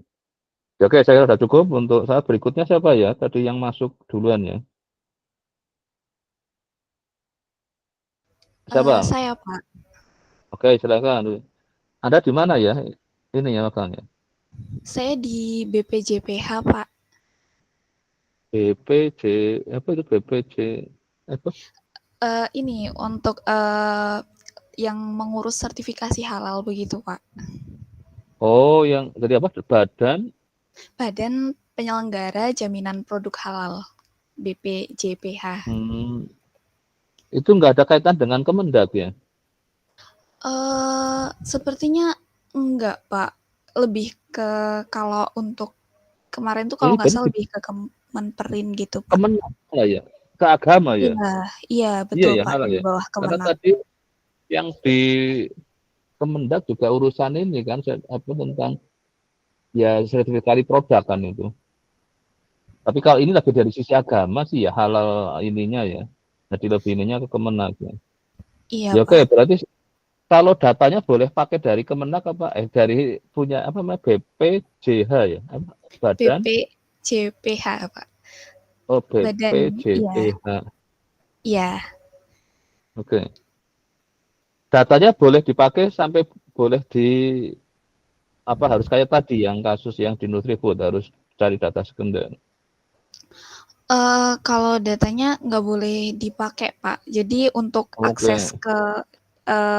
Ya, oke, saya sudah cukup untuk saat berikutnya. Siapa ya tadi yang masuk duluan ya? Siapa? Saya, Pak. Oke, silakan. Anda di mana ya? Ini ya makanya. Saya di BPJPH, Pak. BPJ apa itu BPJ apa? Ini untuk yang mengurus sertifikasi halal begitu, Pak. Oh, yang dari apa? Badan Penyelenggara Jaminan Produk Halal, BPJPH. Itu nggak ada kaitan dengan Kemendak ya? Sepertinya enggak, Pak. Lebih ke kalau untuk kemarin tuh kalau nggak salah lebih ke Kemenperin gitu, Pak. Kemendak ya? Ke agama ya? Iya, betul, iya, ya, Pak, di bawah Karena Kemenag. tadi yang di Kemendak juga urusan ini kan, apa tentang ya sertifikasi produk kan itu. Tapi kalau ini lagi dari sisi agama sih ya, halal ininya ya. Jadi lebih ininya ke Kemenag ya. Iya, Ya, oke, Pak. berarti kalau datanya boleh pakai dari Kemenag apa? Dari punya apa namanya BPJH ya? Apa? Badan BPJPH, Pak. Oh, Badan, BPJPH. Iya. Oke. Datanya boleh dipakai sampai boleh di apa, harus kayak tadi yang kasus yang di Nutrifood harus cari data sekunder. Kalau datanya nggak boleh dipakai, Pak. Jadi untuk akses ke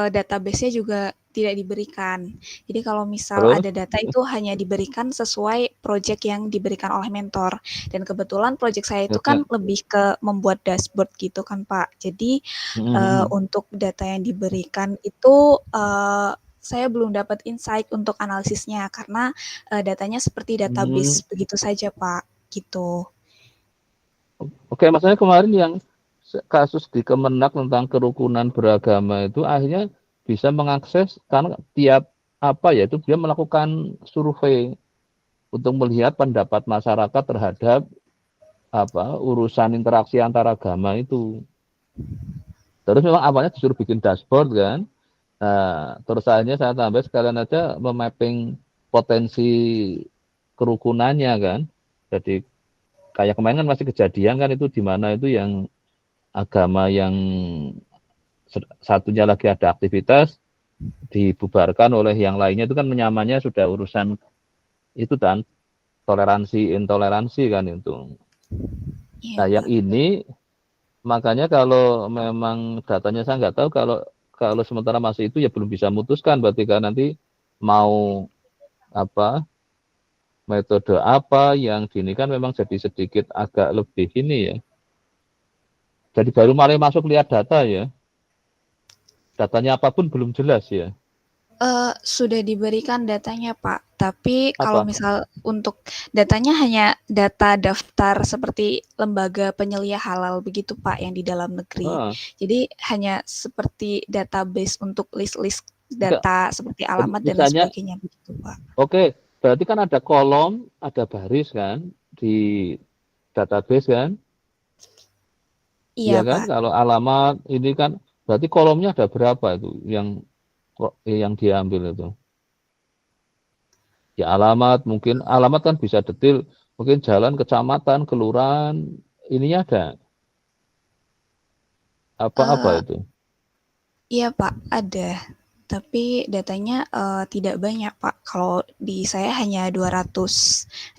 database-nya juga tidak diberikan. Jadi kalau misal ada data itu hanya diberikan sesuai project yang diberikan oleh mentor. Dan kebetulan project saya itu kan lebih ke membuat dashboard gitu kan, Pak. Jadi untuk data yang diberikan itu saya belum dapat insight untuk analisisnya karena datanya seperti database begitu saja, Pak. Gitu. Oke, maksudnya kemarin yang kasus di Kemenag tentang kerukunan beragama itu akhirnya bisa mengakses karena tiap apa ya itu dia melakukan survei untuk melihat pendapat masyarakat terhadap apa urusan interaksi antar agama itu. Terus memang awalnya disuruh bikin dashboard kan. Nah, terus akhirnya saya tambah sekalian aja memapping potensi kerukunannya kan. Jadi kayak kemarin kan masih kejadian kan itu di mana itu yang agama yang satunya lagi ada aktivitas dibubarkan oleh yang lainnya, itu kan menyamannya sudah urusan itu kan toleransi intoleransi kan itu. Nah, yang ini makanya kalau memang datanya saya nggak tahu, kalau sementara masih itu ya belum bisa memutuskan, berarti kan nanti mau apa metode apa yang gini kan memang jadi sedikit agak lebih ini ya. Jadi baru mulai masuk lihat data ya. Datanya apapun belum jelas ya. Sudah diberikan datanya, Pak. Tapi kalau misal untuk datanya hanya data daftar seperti lembaga penyelia halal begitu, Pak, yang di dalam negeri. Jadi hanya seperti database untuk list-list data seperti alamat dan lain sebagainya begitu, Pak. Oke, berarti kan ada kolom, ada baris kan di database kan? Iya, kan? Pak. Kalau alamat ini kan berarti kolomnya ada berapa itu yang diambil itu? Ya alamat, mungkin alamat kan bisa detail, mungkin jalan, kecamatan, kelurahan, ininya ada. Apa itu? Iya, Pak, ada. Tapi datanya tidak banyak, Pak. Kalau di saya hanya 269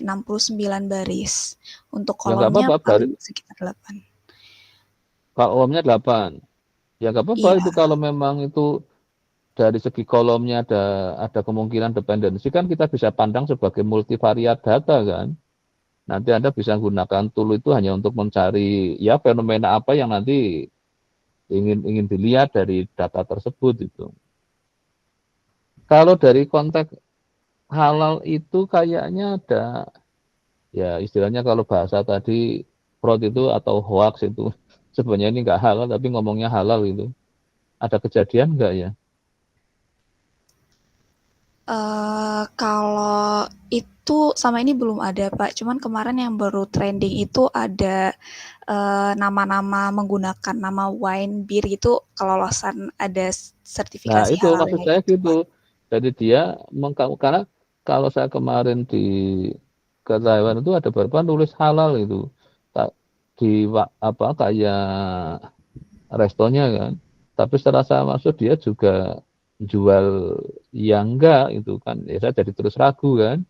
baris. Untuk kolomnya paling sekitar 8. Kolomnya 8. Ya nggak apa-apa itu kalau memang itu dari segi kolomnya ada kemungkinan dependensi kan kita bisa pandang sebagai multivariat data kan. Nanti Anda bisa gunakan tool itu hanya untuk mencari ya fenomena apa yang nanti ingin dilihat dari data tersebut itu. Kalau dari konteks halal itu kayaknya ada, ya istilahnya kalau bahasa tadi fraud itu atau hoax itu sebenarnya ini nggak halal tapi ngomongnya halal itu. Ada kejadian nggak ya? Kalau itu sama ini belum ada, Pak. Cuman kemarin yang baru trending itu ada nama-nama menggunakan nama wine, bir itu kelolosan ada sertifikasi Nah itu halal maksud ya saya gitu, gitu. Pak. Jadi dia karena kalau saya kemarin ke Taiwan itu ada beberapa nulis halal itu di apa kayak restonya kan. Tapi setelah saya masuk dia juga jual yang enggak itu kan. Ya saya jadi terus ragu kan.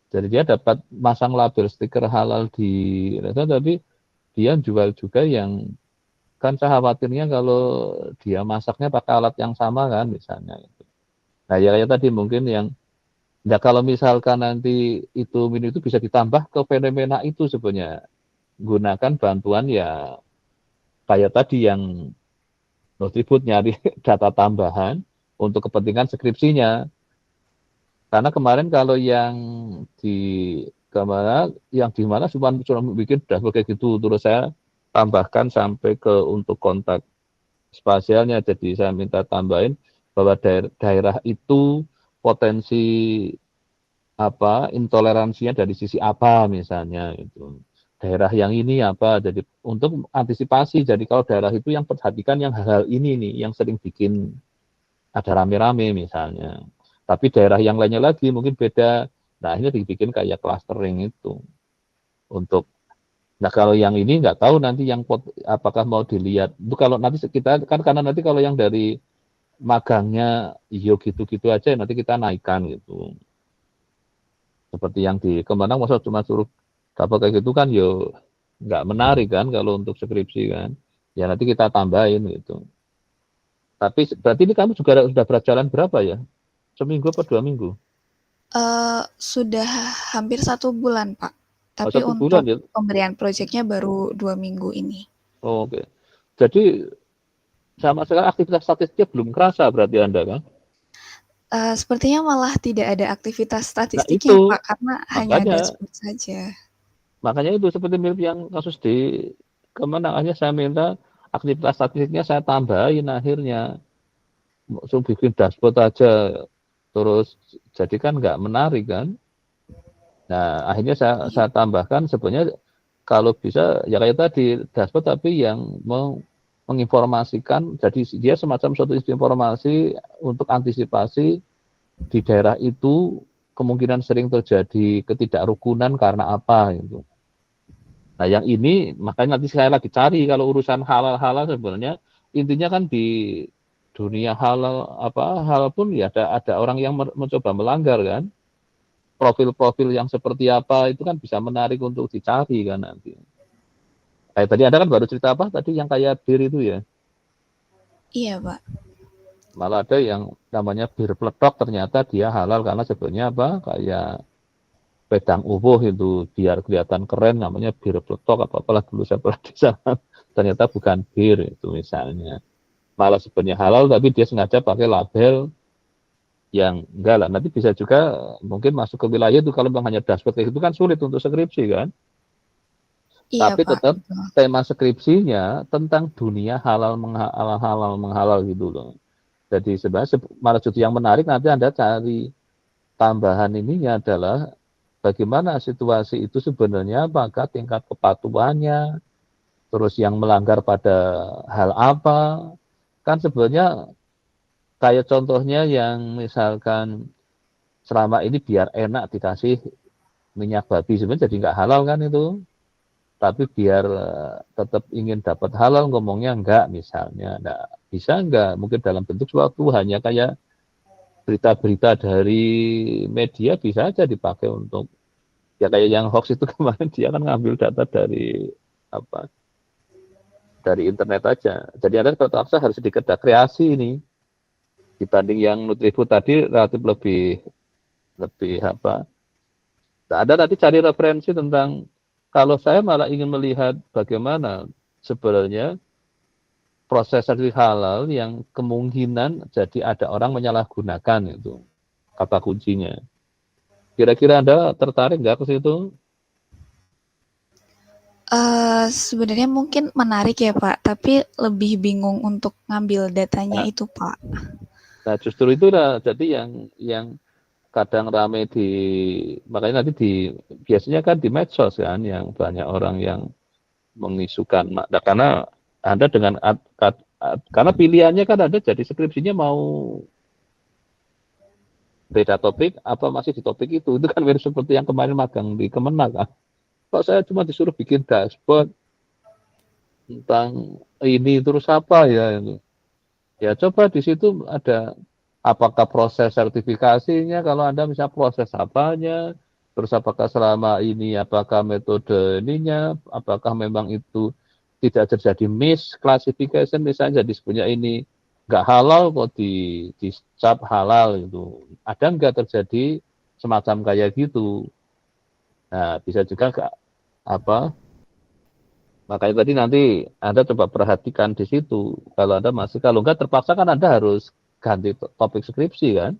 Jadi dia dapat masang label stiker halal di resto tapi dia jual juga yang kan saya khawatirnya kalau dia masaknya pakai alat yang sama kan misalnya. Nah ya kayak tadi mungkin yang ya kalau misalkan nanti itu menu itu bisa ditambah ke fenomena itu sebenarnya gunakan bantuan ya kayak tadi yang Nutribut nyari data tambahan untuk kepentingan skripsinya. Karena kemarin kalau yang di di mana cuma bikin dashboard kayak gitu terus saya tambahkan sampai ke untuk kontak spasialnya. Jadi saya minta tambahin bahwa daerah itu potensi apa intoleransinya dari sisi apa misalnya itu. Daerah yang ini apa jadi untuk antisipasi. Jadi kalau daerah itu yang perhatikan yang hal-hal ini nih yang sering bikin ada rame-rame misalnya. Tapi daerah yang lainnya lagi mungkin beda. Nah, ini dibikin kayak clustering itu untuk. Nah, kalau yang ini nggak tahu nanti yang apakah mau dilihat. Itu kalau nanti kita kan karena nanti kalau yang dari magangnya iyo gitu-gitu aja nanti kita naikkan gitu. Seperti yang di Kembanang masa cuma suruh dapat kayak gitu kan yo nggak menarik kan kalau untuk skripsi kan. Ya nanti kita tambahin gitu. Tapi berarti ini kamu juga sudah berjalan berapa ya? Seminggu atau 2 minggu? Sudah hampir 1 bulan, Pak. Oh, Tapi 1 bulan untuk ya? pemberian proyeknya baru 2 minggu ini. Oh, oke. Jadi sama sekali aktivitas statistiknya belum kerasa berarti Anda kan? Sepertinya malah tidak ada aktivitas Nah statistiknya, itu Pak, karena hanya makanya dashboard saja. itu seperti mirip yang kasus di kemana akhirnya saya minta aktivitas statistiknya saya tambahin akhirnya langsung bikin dashboard aja terus jadi kan nggak menarik kan. Nah akhirnya saya tambahkan sebenarnya kalau bisa ya kayak tadi dashboard tapi yang menginformasikan jadi dia semacam suatu informasi untuk antisipasi di daerah itu kemungkinan sering terjadi ketidakrukunan karena apa gitu. Nah yang ini makanya nanti saya lagi cari kalau urusan halal-halal sebenarnya intinya kan di dunia halal pun ya ada orang yang mencoba melanggar kan. Profil-profil yang seperti apa itu kan bisa menarik untuk dicari kan nanti. Kayak tadi Anda kan baru cerita apa tadi yang kayak bir itu ya? Iya, Pak. Malah ada yang namanya bir peletok ternyata dia halal karena sebenarnya apa kayak pedang ubuh itu biar kelihatan keren namanya bir peletok apalah dulu saya pernah di sana ternyata bukan bir itu misalnya. Malah sebenarnya halal tapi dia sengaja pakai label yang enggak lah. Nanti bisa juga mungkin masuk ke wilayah itu kalau memang hanya dashboard kayak itu kan sulit untuk skripsi kan. Iya, Tapi Pak, tetap betul. tema skripsinya tentang dunia halal menghalal gitu loh. Jadi sebenarnya malah justru yang menarik nanti Anda cari tambahan ininya adalah bagaimana situasi itu sebenarnya apakah tingkat kepatuhannya, terus yang melanggar pada hal apa. Kan sebenarnya kayak contohnya yang misalkan selama ini biar enak dikasih minyak babi sebenarnya jadi nggak halal kan itu. Tapi biar tetap ingin dapat halal ngomongnya enggak misalnya. Nah, bisa enggak mungkin dalam bentuk suatu hanya kayak berita-berita dari media bisa aja dipakai untuk ya kayak yang hoax itu kemarin dia kan ngambil data dari apa dari internet aja. Jadi Anda terpaksa harus sedikit ada kreasi ini dibanding yang Nutribut tadi relatif lebih apa. Nah, Anda nanti cari referensi tentang kalau saya malah ingin melihat bagaimana sebenarnya proses sertifikasi halal yang kemungkinan jadi ada orang menyalahgunakan itu kata kuncinya. Kira-kira Anda tertarik nggak ke situ? Sebenarnya mungkin menarik ya Pak, tapi lebih bingung untuk ngambil datanya itu Pak. Nah justru itulah jadi yang kadang rame makanya nanti biasanya kan di medsos kan yang banyak orang yang mengisukan, karena Anda karena pilihannya kan Anda jadi skripsinya mau beda topik apa masih di topik itu kan mirip seperti yang kemarin magang di Kemenak kan. Kok saya cuma disuruh bikin dashboard tentang ini terus apa ya itu. Ya coba di situ ada apakah proses sertifikasinya, kalau Anda bisa proses apanya, terus apakah selama ini, apakah metode ininya, apakah memang itu tidak terjadi misclassification, misalnya disebutnya ini nggak halal kok dicap halal itu. Ada nggak terjadi semacam kayak gitu? Nah, bisa juga makanya tadi nanti Anda coba perhatikan di situ. Kalau Anda kalau nggak terpaksa kan Anda harus ganti topik skripsi kan?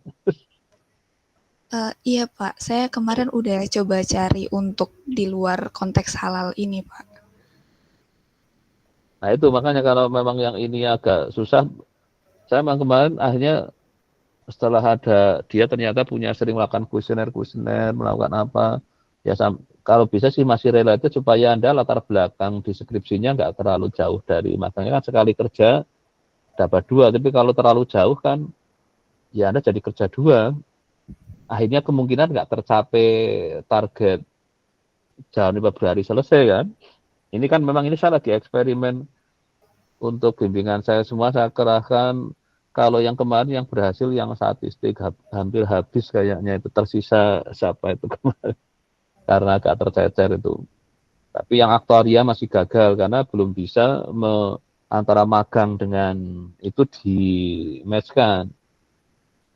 Iya Pak, saya kemarin udah coba cari untuk di luar konteks halal ini Pak. Nah itu makanya kalau memang yang ini agak susah, saya memang kemarin akhirnya setelah dia ternyata sering melakukan kuesioner, melakukan apa, ya kalau bisa sih masih related supaya Anda latar belakang di skripsinya nggak terlalu jauh dari makanya kan sekali kerja dapat 2, tapi kalau terlalu jauh kan ya Anda jadi kerja 2, akhirnya kemungkinan nggak tercapai target Januari Februari selesai kan. Ini kan memang ini saya lagi eksperimen untuk bimbingan saya semua, saya kerahkan. Kalau yang kemarin yang berhasil yang statistik hampir habis kayaknya, itu tersisa siapa itu kemarin karena agak tercecer itu. Tapi yang aktuaria masih gagal karena belum bisa antara magang dengan itu di-match-kan.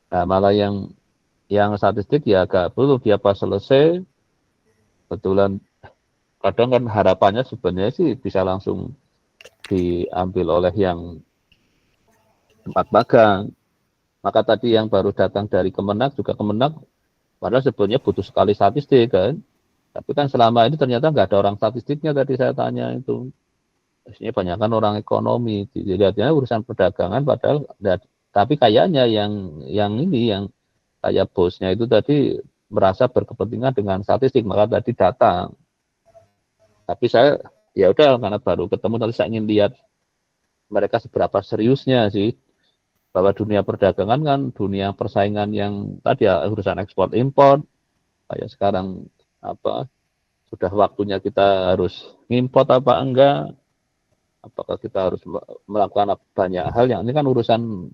Nah, malah yang statistik ya agak belum, dia pas selesai kebetulan kadang kan harapannya sebenarnya sih bisa langsung diambil oleh yang tempat magang. Maka tadi yang baru datang dari Kemenak padahal sebenarnya butuh sekali statistik kan. Tapi kan selama ini ternyata nggak ada orang statistiknya, tadi saya tanya itu. Biasanya banyak kan orang ekonomi. Dilihatnya urusan perdagangan padahal tapi kayaknya yang kayak bosnya itu tadi merasa berkepentingan dengan statistik, maka tadi datang. Tapi saya ya udah karena baru ketemu, nanti saya ingin lihat mereka seberapa seriusnya sih, bahwa dunia perdagangan kan dunia persaingan yang tadi ya urusan ekspor impor, kayak sekarang sudah waktunya kita harus ngimport apa enggak, apakah kita harus melakukan banyak hal yang ini kan urusan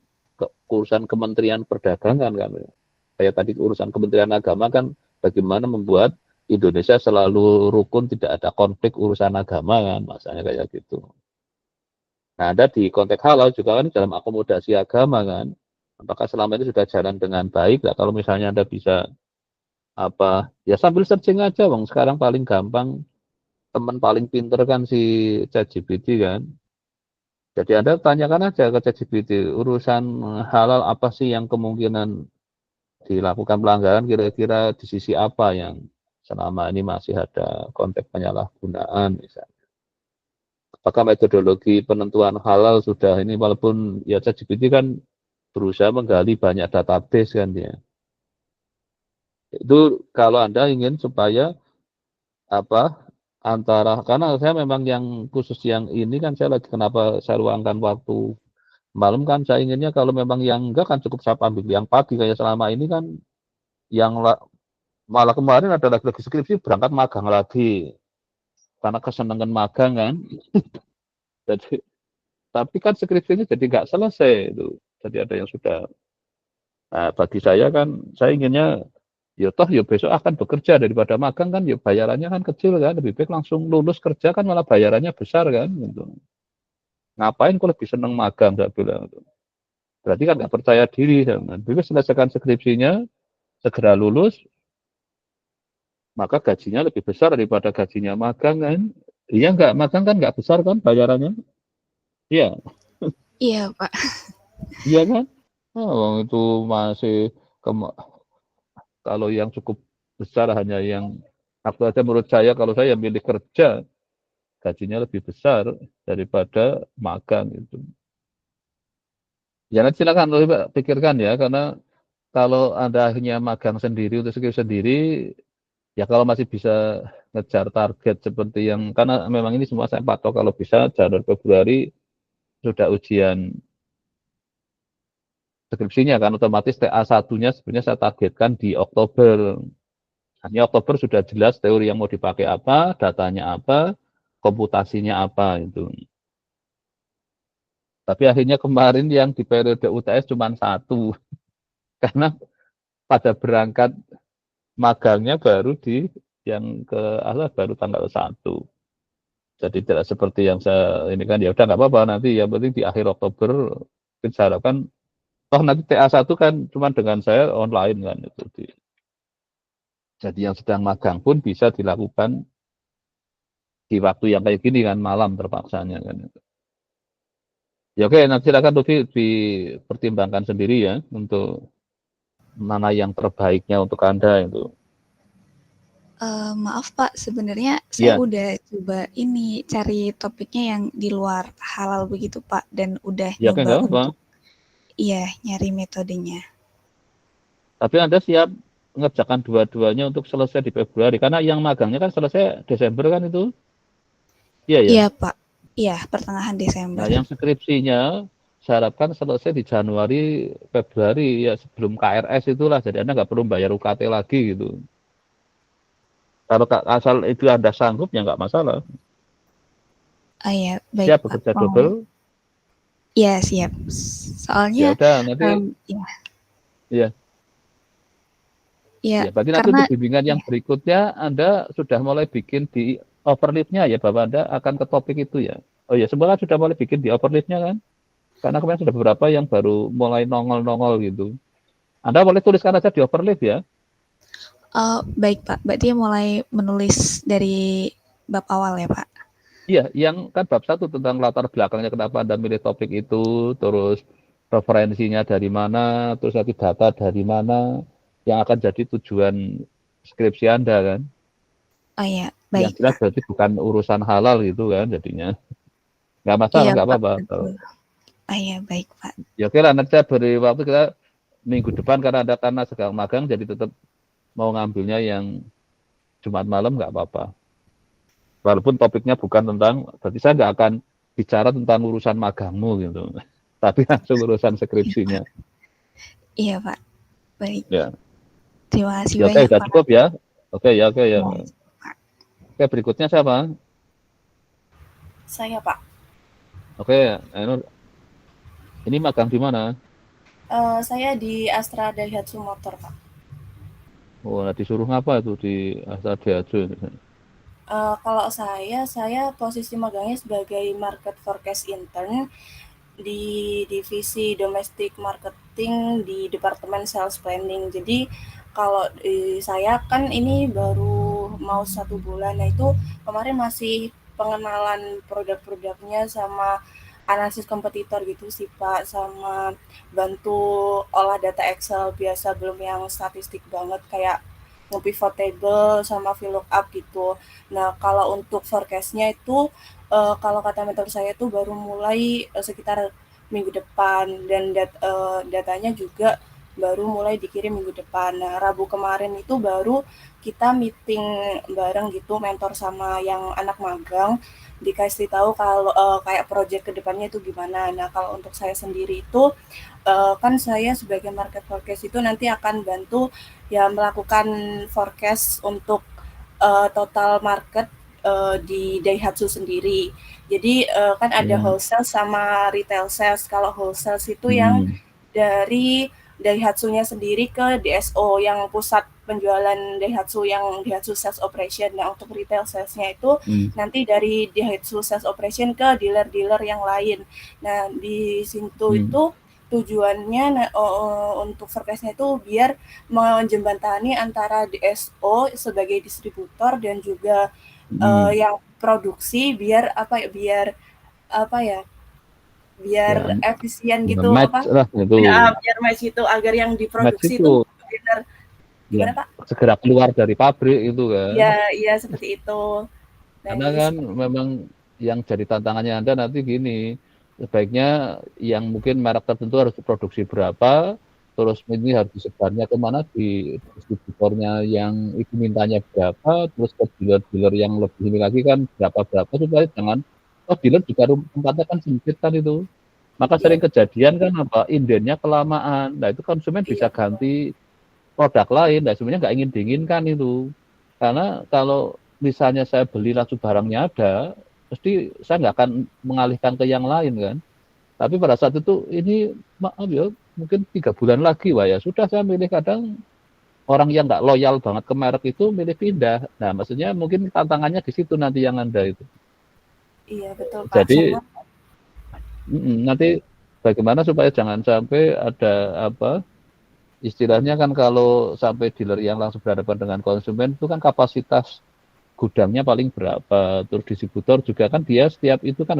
Kementerian Perdagangan kan, kayak tadi urusan Kementerian Agama kan bagaimana membuat Indonesia selalu rukun, tidak ada konflik urusan agama kan, masanya kayak gitu. Nah, ada di konteks halal juga kan dalam akomodasi agama kan. Apakah selama ini sudah jalan dengan baik? Nah, kalau misalnya Anda bisa ya sambil searching aja, Bang. Sekarang paling gampang, teman paling pinter kan si ChatGPT kan. Jadi Anda tanyakan aja ke ChatGPT, urusan halal apa sih yang kemungkinan dilakukan pelanggaran, kira-kira di sisi apa yang selama ini masih ada konteks penyalahgunaan misalnya. Apakah metodologi penentuan halal sudah ini, walaupun ya ChatGPT kan berusaha menggali banyak database kan dia. Itu kalau Anda ingin supaya karena saya memang yang khusus yang ini kan saya lagi kenapa saya luangkan waktu malam kan, saya inginnya kalau memang yang enggak kan cukup saya ambil yang pagi, kayak selama ini kan yang malah kemarin ada lagi skripsi berangkat magang lagi karena kesenangan magang kan. Jadi tapi kan skripsinya jadi nggak selesai itu. Jadi ada yang sudah. Nah, bagi saya kan, saya inginnya ya toh ya besok akan bekerja, daripada magang kan ya bayarannya kan kecil kan, lebih baik langsung lulus kerja kan malah bayarannya besar kan gitu. Ngapain kok lebih seneng magang, saya bilang gitu. Berarti kan nggak percaya diri. Jadi selesaikan skripsinya, segera lulus, maka gajinya lebih besar daripada gajinya magang kan. Iya nggak, magang kan nggak besar kan bayarannya. Iya. Iya, Pak. Iya kan? Oh, itu masih kalau yang cukup besar hanya yang waktu aja menurut saya kalau saya milih kerja gajinya lebih besar daripada magang itu. Ya nanti silakan Pak pikirkan ya karena kalau Anda akhirnya magang sendiri untuk skripsi sendiri ya kalau masih bisa ngejar target seperti yang karena memang ini semua saya patok kalau bisa Januari Februari sudah ujian skripsinya kan otomatis TA1-nya sebenarnya saya targetkan di Oktober. Hanya Oktober sudah jelas teori yang mau dipakai apa, datanya apa, komputasinya apa itu. Tapi akhirnya kemarin yang di periode UTS cuma 1 karena pada berangkat magangnya baru di yang baru tanggal 1. Jadi tidak seperti yang saya ini kan ya udah nggak apa-apa nanti yang penting di akhir Oktober kita harapkan toh nanti TA1 kan cuma dengan saya online kan itu jadi yang sedang magang pun bisa dilakukan di waktu yang kayak gini kan malam terpaksanya kan. Ya oke nanti silakan Tufi dipertimbangkan sendiri ya untuk mana yang terbaiknya untuk Anda itu. Maaf Pak, sebenarnya saya udah coba ini cari topiknya yang di luar halal begitu Pak, dan udah Ya, nyoba okay, untuk nyari metodenya. Tapi Anda siap mengerjakan dua-duanya untuk selesai di Februari karena yang magangnya kan selesai Desember kan itu? Iya ya. Iya Pak, iya pertengahan Desember. Nah yang skripsinya saya harapkan selesai di Januari Februari ya sebelum KRS itulah jadi Anda nggak perlu bayar UKT lagi gitu. Kalau asal itu Anda sanggup ya nggak masalah. Oh iya, baik siap Pak. bekerja double? Iya siap. Soalnya ya udah nanti ya. Ya, berarti nanti untuk bimbingan yang berikutnya Anda sudah mulai bikin di overleaf-nya ya bahwa Anda akan ke topik itu ya. Oh ya, semua kan sudah mulai bikin di overleaf-nya kan? Karena kemarin sudah beberapa yang baru mulai nongol-nongol gitu. Anda boleh tuliskan aja di overleaf ya. Baik Pak, berarti mulai menulis dari bab awal ya Pak? Iya, yang kan bab 1 tentang latar belakangnya kenapa Anda milih topik itu, terus referensinya dari mana, terus nanti data dari mana, yang akan jadi tujuan skripsi Anda kan. Oh iya, baik. Yang jelas berarti bukan urusan halal gitu kan jadinya. Nggak masalah, nggak apa-apa. Oh iya, baik Pak. Ya oke lah, nanti saya beri waktu kita minggu depan karena sedang magang, jadi tetap mau ngambilnya yang Jumat malam nggak apa-apa. Walaupun topiknya bukan tentang, berarti saya nggak akan bicara tentang urusan magangmu gitu. Tapi langsung urusan skripsinya. Iya Pak, baik. Ya. Terima kasih ya, banyak Pak. Oke, cukup ya. Oke ya. Oke, berikutnya siapa? Saya Pak. Oke, ini magang di mana? Saya di Astra Daihatsu Motor Pak. Oh, nah disuruh ngapa itu di Astra Daihatsu? Kalau saya posisi magangnya sebagai market forecast intern di divisi domestic marketing di departemen sales planning. Jadi kalau saya kan ini baru mau 1 bulan, nah itu kemarin masih pengenalan produk-produknya sama analisis kompetitor gitu sih Pak, sama bantu olah data Excel biasa, belum yang statistik banget kayak nge-pivot table sama VLOOKUP gitu. Nah kalau untuk forecast-nya itu kalau kata mentor saya tuh baru mulai sekitar minggu depan dan datanya juga baru mulai dikirim minggu depan. Nah Rabu kemarin itu baru kita meeting bareng gitu mentor sama yang anak magang, dikasih tahu kalau kayak project kedepannya itu gimana. Nah kalau untuk saya sendiri itu kan saya sebagai market forecast itu nanti akan bantu ya melakukan forecast untuk total market di Daihatsu sendiri. Jadi kan ada wholesale sama retail sales. Kalau wholesale itu yang dari Daihatsu-nya sendiri ke DSO yang pusat penjualan Daihatsu yang Daihatsu Sales Operation. Nah untuk retail sales-nya itu nanti dari Daihatsu Sales Operation ke dealer-dealer yang lain. Nah di situ itu tujuannya untuk forecast-nya itu biar menjembatani antara DSO sebagai distributor dan juga yang produksi biar biar efisien gitu match lah gitu. Ya, biar match itu agar yang diproduksi itu benar gimana Pak? Segera keluar dari pabrik itu kan. Iya seperti itu. Karena kan memang yang jadi tantangannya Anda nanti gini, sebaiknya yang mungkin merek tertentu harus diproduksi berapa, terus ini harus disebarnya kemana, di distributornya yang itu mintanya berapa, terus ke dealer-dealer yang lebih ini lagi kan berapa-berapa, supaya jangan, dealer juga tempatnya kan sempit kan itu. Maka sering kejadian kan apa, indennya kelamaan, nah itu konsumen bisa ganti produk lain, nah sebenarnya nggak ingin diinginkan itu. Karena kalau misalnya saya beli langsung barangnya ada, pasti saya nggak akan mengalihkan ke yang lain kan. Tapi pada saat itu ini maaf ya, mungkin 3 bulan lagi wah ya sudah saya milih, kadang orang yang nggak loyal banget ke merek itu milih pindah. Nah maksudnya mungkin tantangannya di situ nanti yang Anda itu. Iya betul Pak. Jadi nanti bagaimana supaya jangan sampai ada apa, istilahnya kan kalau sampai dealer yang langsung berhadapan dengan konsumen itu kan kapasitas gudangnya paling berapa, terus distributor juga kan dia setiap itu kan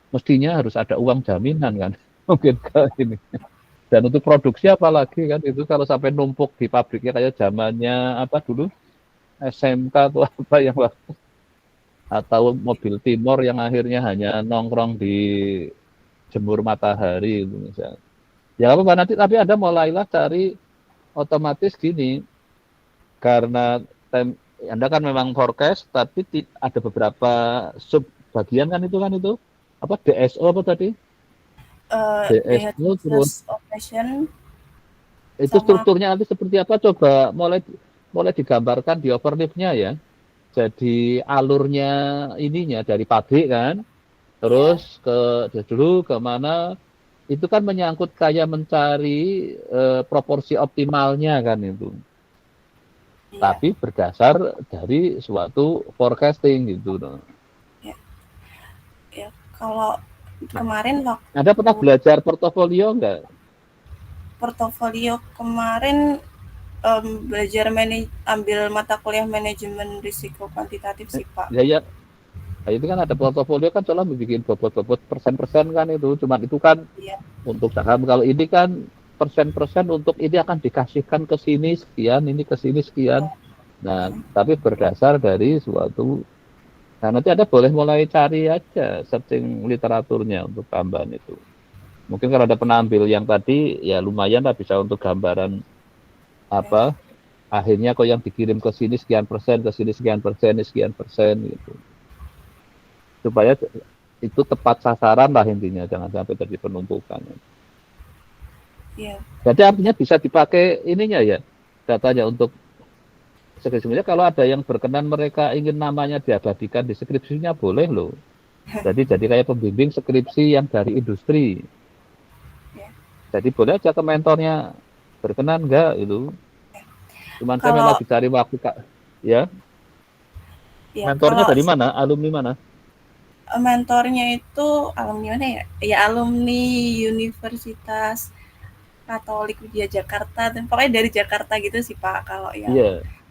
mestinya harus ada uang jaminan kan, mungkin ini. Dan untuk produksi apalagi kan itu kalau sampai numpuk di pabriknya kayak zamannya apa dulu SMK atau apa yang waktu, atau mobil Timor yang akhirnya hanya nongkrong di jemur matahari itu misalnya. Ya apa nanti, tapi Anda mulailah cari otomatis gini, karena Anda kan memang forecast, tapi ada beberapa sub bagian kan itu apa DSO apa tadi? DSO terus operation. Itu strukturnya nanti seperti apa? Coba mulai digambarkan di overleaf-nya ya. Jadi alurnya ininya dari pabrik kan, terus dulu ke mana, itu kan menyangkut kayak mencari proporsi optimalnya kan itu. Tapi berdasar dari suatu forecasting gitu. Ya, kalau kemarin waktu Anda pernah belajar portofolio enggak? Portofolio kemarin belajar ambil mata kuliah manajemen risiko kuantitatif sih Pak. Ya. Nah, itu kan ada portofolio kan soalnya bikin bobot persen-persen kan itu, cuman itu kan untuk saham. Kalau ini kan persen-persen untuk ini akan dikasihkan ke sini sekian, ini ke sini sekian. Nah, tapi berdasar dari suatu, nah nanti Anda boleh mulai cari aja searching literaturnya untuk tambahan itu. Mungkin kalau ada penambil yang tadi ya lumayan lah bisa untuk gambaran apa, akhirnya kok yang dikirim ke sini sekian persen, ke sini sekian persen, sekian persen gitu. Supaya itu tepat sasaran lah intinya, jangan sampai terjadi penumpukan. Iya. Jadi artinya bisa dipakai ininya ya, datanya untuk sebenarnya kalau ada yang berkenan mereka ingin namanya diabadikan di skripsinya boleh loh. Jadi kayak pembimbing skripsi yang dari industri. Jadi boleh aja ke mentornya, berkenan enggak itu. Cuman saya memang lagi cari waktu Kak. Ya. Mentornya dari mana? Alumni mana? Mentornya itu alumni mana ya? Ya alumni Universitas Katolik Widya Jakarta, dan pokoknya dari Jakarta gitu sih Pak kalau yang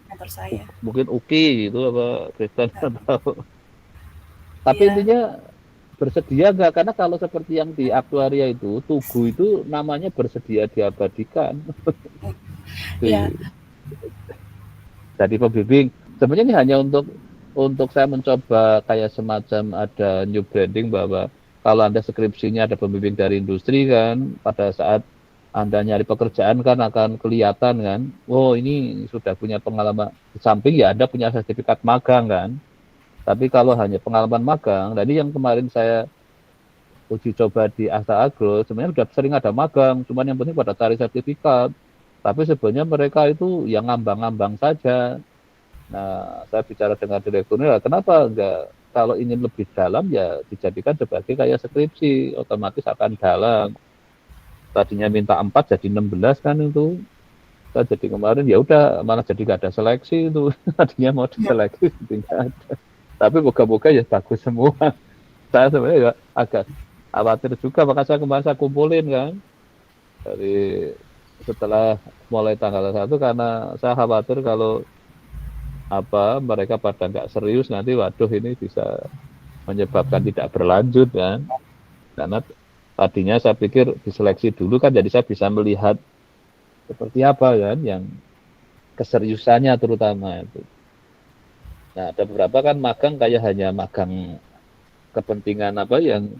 mentor saya. Mungkin UKI gitu apa Kristen atau. Tapi intinya bersedia enggak, karena kalau seperti yang di aktuaria itu Tugu itu namanya bersedia diabadikan. Jadi pembimbing sebenarnya ini hanya untuk saya mencoba kayak semacam ada new branding, bahwa kalau Anda skripsinya ada pembimbing dari industri kan, pada saat Anda nyari pekerjaan kan akan kelihatan kan, oh ini sudah punya pengalaman, di samping ya Anda punya sertifikat magang kan. Tapi kalau hanya pengalaman magang, tadi yang kemarin saya uji coba di Asta Agro, sebenarnya sudah sering ada magang, cuman yang penting pada cari sertifikat. Tapi sebenarnya mereka itu yang ngambang-ngambang saja. Nah, saya bicara dengan direkturnya, kenapa enggak, kalau ingin lebih dalam ya dijadikan sebagai kayak skripsi, otomatis akan dalam. Tadinya minta 4 jadi 16 kan itu. Saya jadi kemarin ya udah malah jadi nggak ada seleksi itu. Tadinya mau diseleksi tidak ada. Tapi moga-moga ya bagus semua. Saya sebenarnya ya agak khawatir juga, maka saya kemarin saya kumpulin kan. Dari setelah mulai tanggal 1, karena saya khawatir kalau mereka pada nggak serius nanti waduh ini bisa menyebabkan tidak berlanjut kan, karena Tadinya saya pikir diseleksi dulu kan, jadi saya bisa melihat seperti apa kan yang keseriusannya terutama itu. Nah, ada beberapa kan magang kayak hanya magang kepentingan apa yang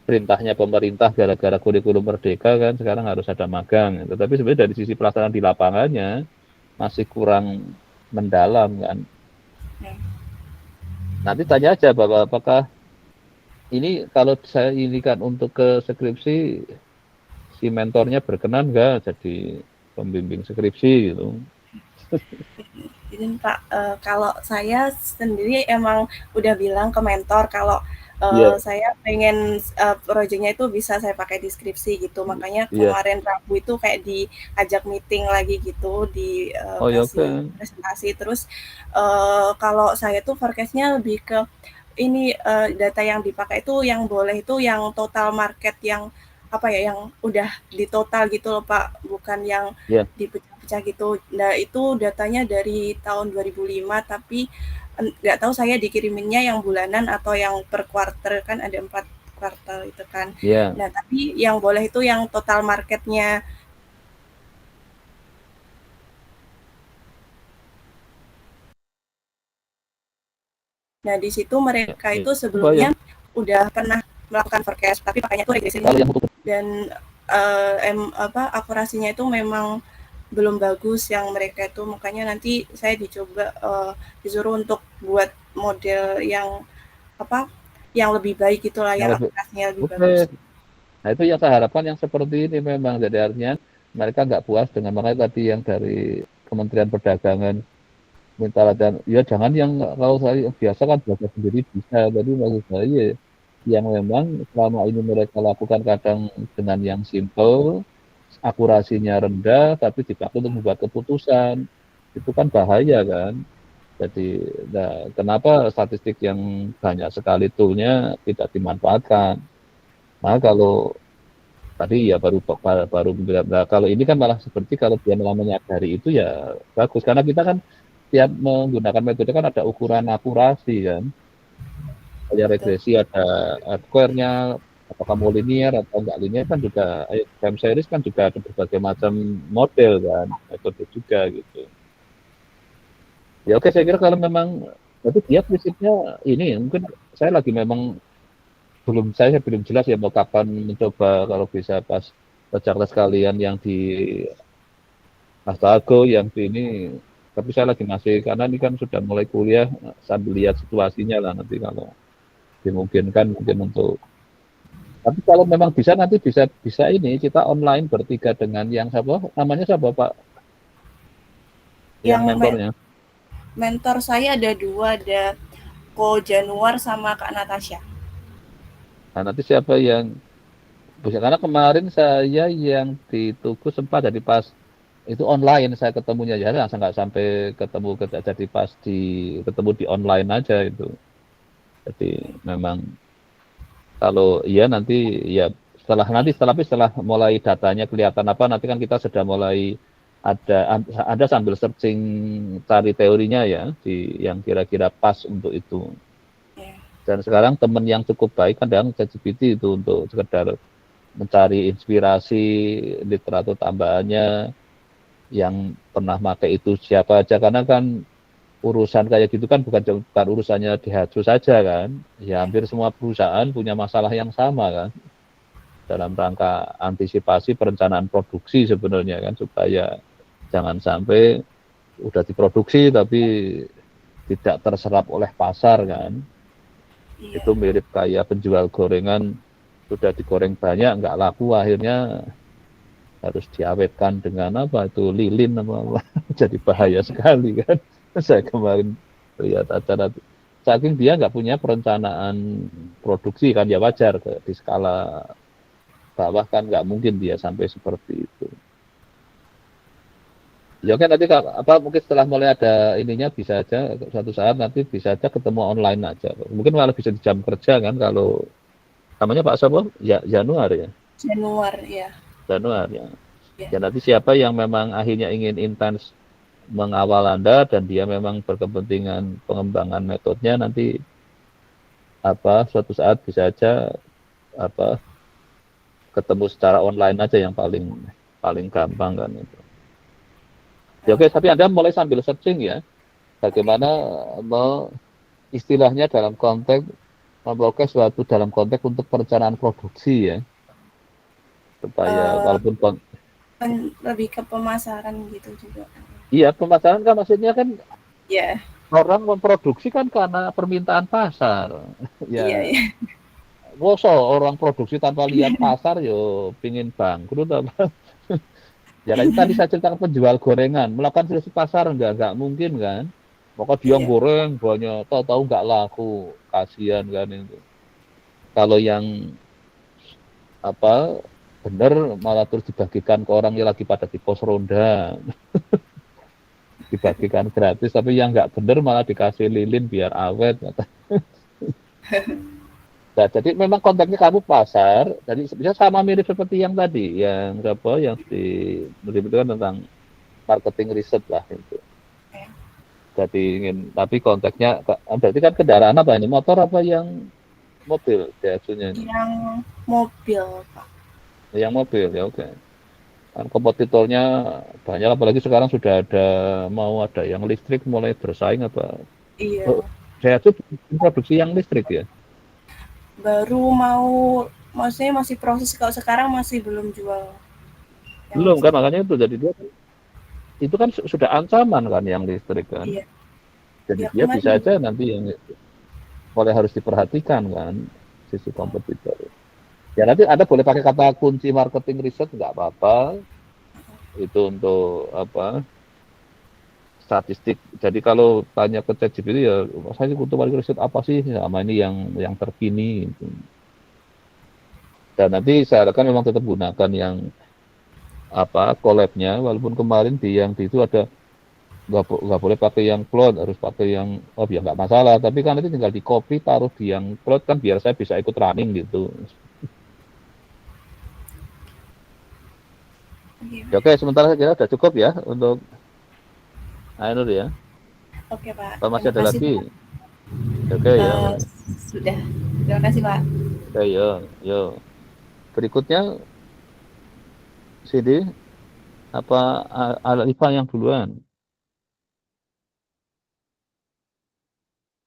perintahnya pemerintah gara-gara kurikulum merdeka kan sekarang harus ada magang. Tetapi sebenarnya dari sisi pelaksanaan di lapangannya masih kurang mendalam kan. Nanti tanya aja Bapak, apakah ini kalau saya ini kan untuk ke skripsi, si mentornya berkenan nggak jadi pembimbing skripsi gitu? Jadi Pak, kalau saya sendiri emang udah bilang ke mentor kalau saya pengen proyeknya itu bisa saya pakai di skripsi gitu. Makanya kemarin Rabu itu kayak diajak meeting lagi gitu, di presentasi. Terus kalau saya tuh forecast-nya lebih ke ini data yang dipakai itu yang boleh itu yang total market yang apa ya, yang udah di total gitu loh Pak, bukan yang dipecah-pecah gitu. Nah itu datanya dari tahun 2005, tapi nggak tahu saya dikiriminnya yang bulanan atau yang per quarter, kan ada 4 kuartal itu kan. Nah tapi yang boleh itu yang total marketnya. Nah di situ mereka itu sebelumnya udah pernah melakukan forecast, tapi pakainya tuh regresi dan akurasinya itu memang belum bagus yang mereka itu. Makanya nanti saya dicoba disuruh untuk buat model yang yang lebih baik itulah, yang akurasinya lebih bagus. Nah itu yang saya harapkan yang seperti ini memang, jadi artinya mereka nggak puas dengan makanya tadi yang dari Kementerian Perdagangan minta latihan, ya jangan yang kalau saya biasa kan belajar sendiri bisa, tapi maksud saya yang memang selama ini mereka lakukan kadang dengan yang simple, akurasinya rendah, tapi dipakai untuk membuat keputusan, itu kan bahaya kan. Jadi, nah, kenapa statistik yang banyak sekali toolnya tidak dimanfaatkan? Nah kalau tadi ya baru nah, kalau ini kan malah seperti kalau dia menyadari itu ya bagus, karena kita kan tiap menggunakan metode kan ada ukuran akurasi kan. Kayak regresi ada square-nya, apakah mau linear atau enggak linear kan juga, time series kan juga ada berbagai macam model kan, metode juga gitu. Ya oke, saya kira kalau memang berarti dia prinsipnya ini mungkin saya lagi memang belum jelas ya mau kapan mencoba, kalau bisa pas pecahlah sekalian yang di Astago yang di ini, tapi saya lagi masih karena ini kan sudah mulai kuliah sambil lihat situasinya lah nanti kalau dimungkinkan mungkin untuk. Tapi kalau memang bisa nanti bisa ini kita online bertiga dengan yang siapa namanya siapa Pak? Yang mentornya? Mentor saya ada 2, ada Ko Januar sama Kak Natasha. Nah nanti siapa yang bisa, karena kemarin saya yang di Tugu sempat jadi pas itu online saya ketemunya ya, nggak sampai ketemu jadi pas ketemu di online aja itu. Jadi memang kalau iya nanti ya setelah mulai datanya kelihatan apa, nanti kan kita sudah mulai ada sambil searching cari teorinya ya yang kira-kira pas untuk itu. Dan sekarang teman yang cukup baik kadang ChatGPT itu untuk sekedar mencari inspirasi literatur tambahannya yang pernah pakai itu siapa aja, karena kan urusan kayak gitu kan bukan urusannya Daihatsu saja kan, ya hampir semua perusahaan punya masalah yang sama kan dalam rangka antisipasi perencanaan produksi sebenarnya kan, supaya jangan sampai udah diproduksi tapi tidak terserap oleh pasar kan. Itu mirip kayak penjual gorengan sudah digoreng banyak nggak laku, akhirnya harus diawetkan dengan apa itu lilin apa jadi bahaya sekali kan. Saya kemarin lihat acara saking dia nggak punya perencanaan produksi kan, ya wajar di skala bawah kan nggak mungkin dia sampai seperti itu. Ya oke, nanti mungkin setelah mulai ada ininya bisa aja suatu saat nanti bisa aja ketemu online aja, mungkin malah bisa di jam kerja kan. Kalau namanya Pak Sobo ya Januar ya. Januar ya. Ya nanti siapa yang memang akhirnya ingin intens mengawal Anda dan dia memang berkepentingan pengembangan metodenya, nanti suatu saat bisa aja ketemu secara online aja yang paling gampang kan itu. Ya oke, tapi Anda mulai sambil searching ya, bagaimana istilahnya dalam konteks memprokes suatu dalam konteks untuk perencanaan produksi ya, supaya walaupun lebih ke pemasaran gitu juga. Iya, pemasaran kan maksudnya kan ya orang memproduksi kan karena permintaan pasar. Ya. Iya. Masa orang produksi tanpa lihat pasar yo pingin bangkrut apa? Ya kan tadi saya ceritakan penjual gorengan melakukan seleksi pasar enggak mungkin kan? Maka dia goreng banyak, tahu-tahu nggak laku, kasihan kan itu. Kalau yang apa benar malah terus dibagikan ke orang yang lagi pada di pos ronda. Dibagikan gratis, tapi yang nggak benar malah dikasih lilin biar awet. Nah, jadi memang konteksnya kamu pasar, jadi bisa sama mirip seperti yang tadi, yang apa, yang diberitakan tentang marketing riset lah itu. Jadi tapi konteksnya, berarti kan kendaraan apa ini, motor apa yang mobil biasanya? Yang mobil, Pak. Yang mobil ya oke. Kan kompetitornya banyak, apalagi sekarang sudah ada yang listrik mulai bersaing apa? Iya. Saya tuh produksi yang listrik ya. Baru maksudnya masih proses, kalau sekarang masih belum jual. Belum kan, makanya itu jadi itu kan sudah ancaman kan yang listrik kan. Iya. Jadi dia bisa aja nanti yang mulai harus diperhatikan kan sisi kompetitor. Ya nanti Anda boleh pakai kata kunci marketing riset nggak apa-apa. Itu untuk apa? Statistik. Jadi kalau tanya ke ChatGPT ya, saya butuh marketing riset apa sih? Sama ini yang terkini. Gitu. Dan nanti saya akan memang tetap gunakan yang apa collab-nya, walaupun kemarin di itu ada nggak boleh pakai yang cloud, harus pakai yang ya nggak masalah, tapi kan nanti tinggal di copy taruh di yang cloud kan biar saya bisa ikut running gitu. Oke, sementara saya kira sudah cukup ya untuk Ainur ya. Oke Pak. Kalau masih ada lagi? Oke ya. Sudah. Terima kasih Pak. Oke yo. Berikutnya CD apa Alifa yang duluan?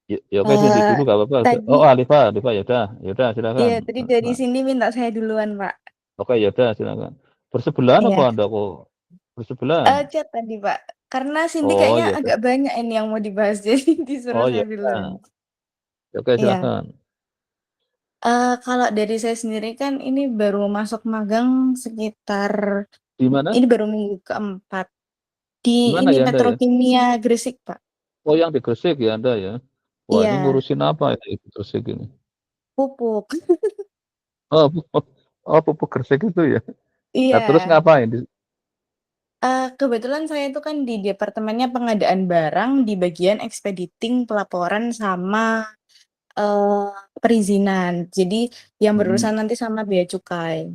Ya oke Cindy dulu gak apa-apa. Oh Alifa ya udah silakan. Iya tadi dari sini minta saya duluan Pak. Oke ya udah silakan. Bersebelahan apa Anda kok? Bersebelahan? Chat tadi Pak. Karena Cindy kayaknya agak banyak ini yang mau dibahas jadi disuruh saya duluan. Oke silakan. Kalau dari saya sendiri kan ini baru masuk magang sekitar di mana? Ini baru minggu keempat di ini Petrokimia Gresik Pak. Oh yang di Gresik ya Anda ya? Wah ini ngurusin apa ya di Gresik ini? Pupuk. Pupuk Gresik itu ya? Iya. Nah, terus ngapain? Kebetulan saya itu kan di departemennya pengadaan barang di bagian expediting, pelaporan sama perizinan. Jadi yang berurusan nanti sama bea cukai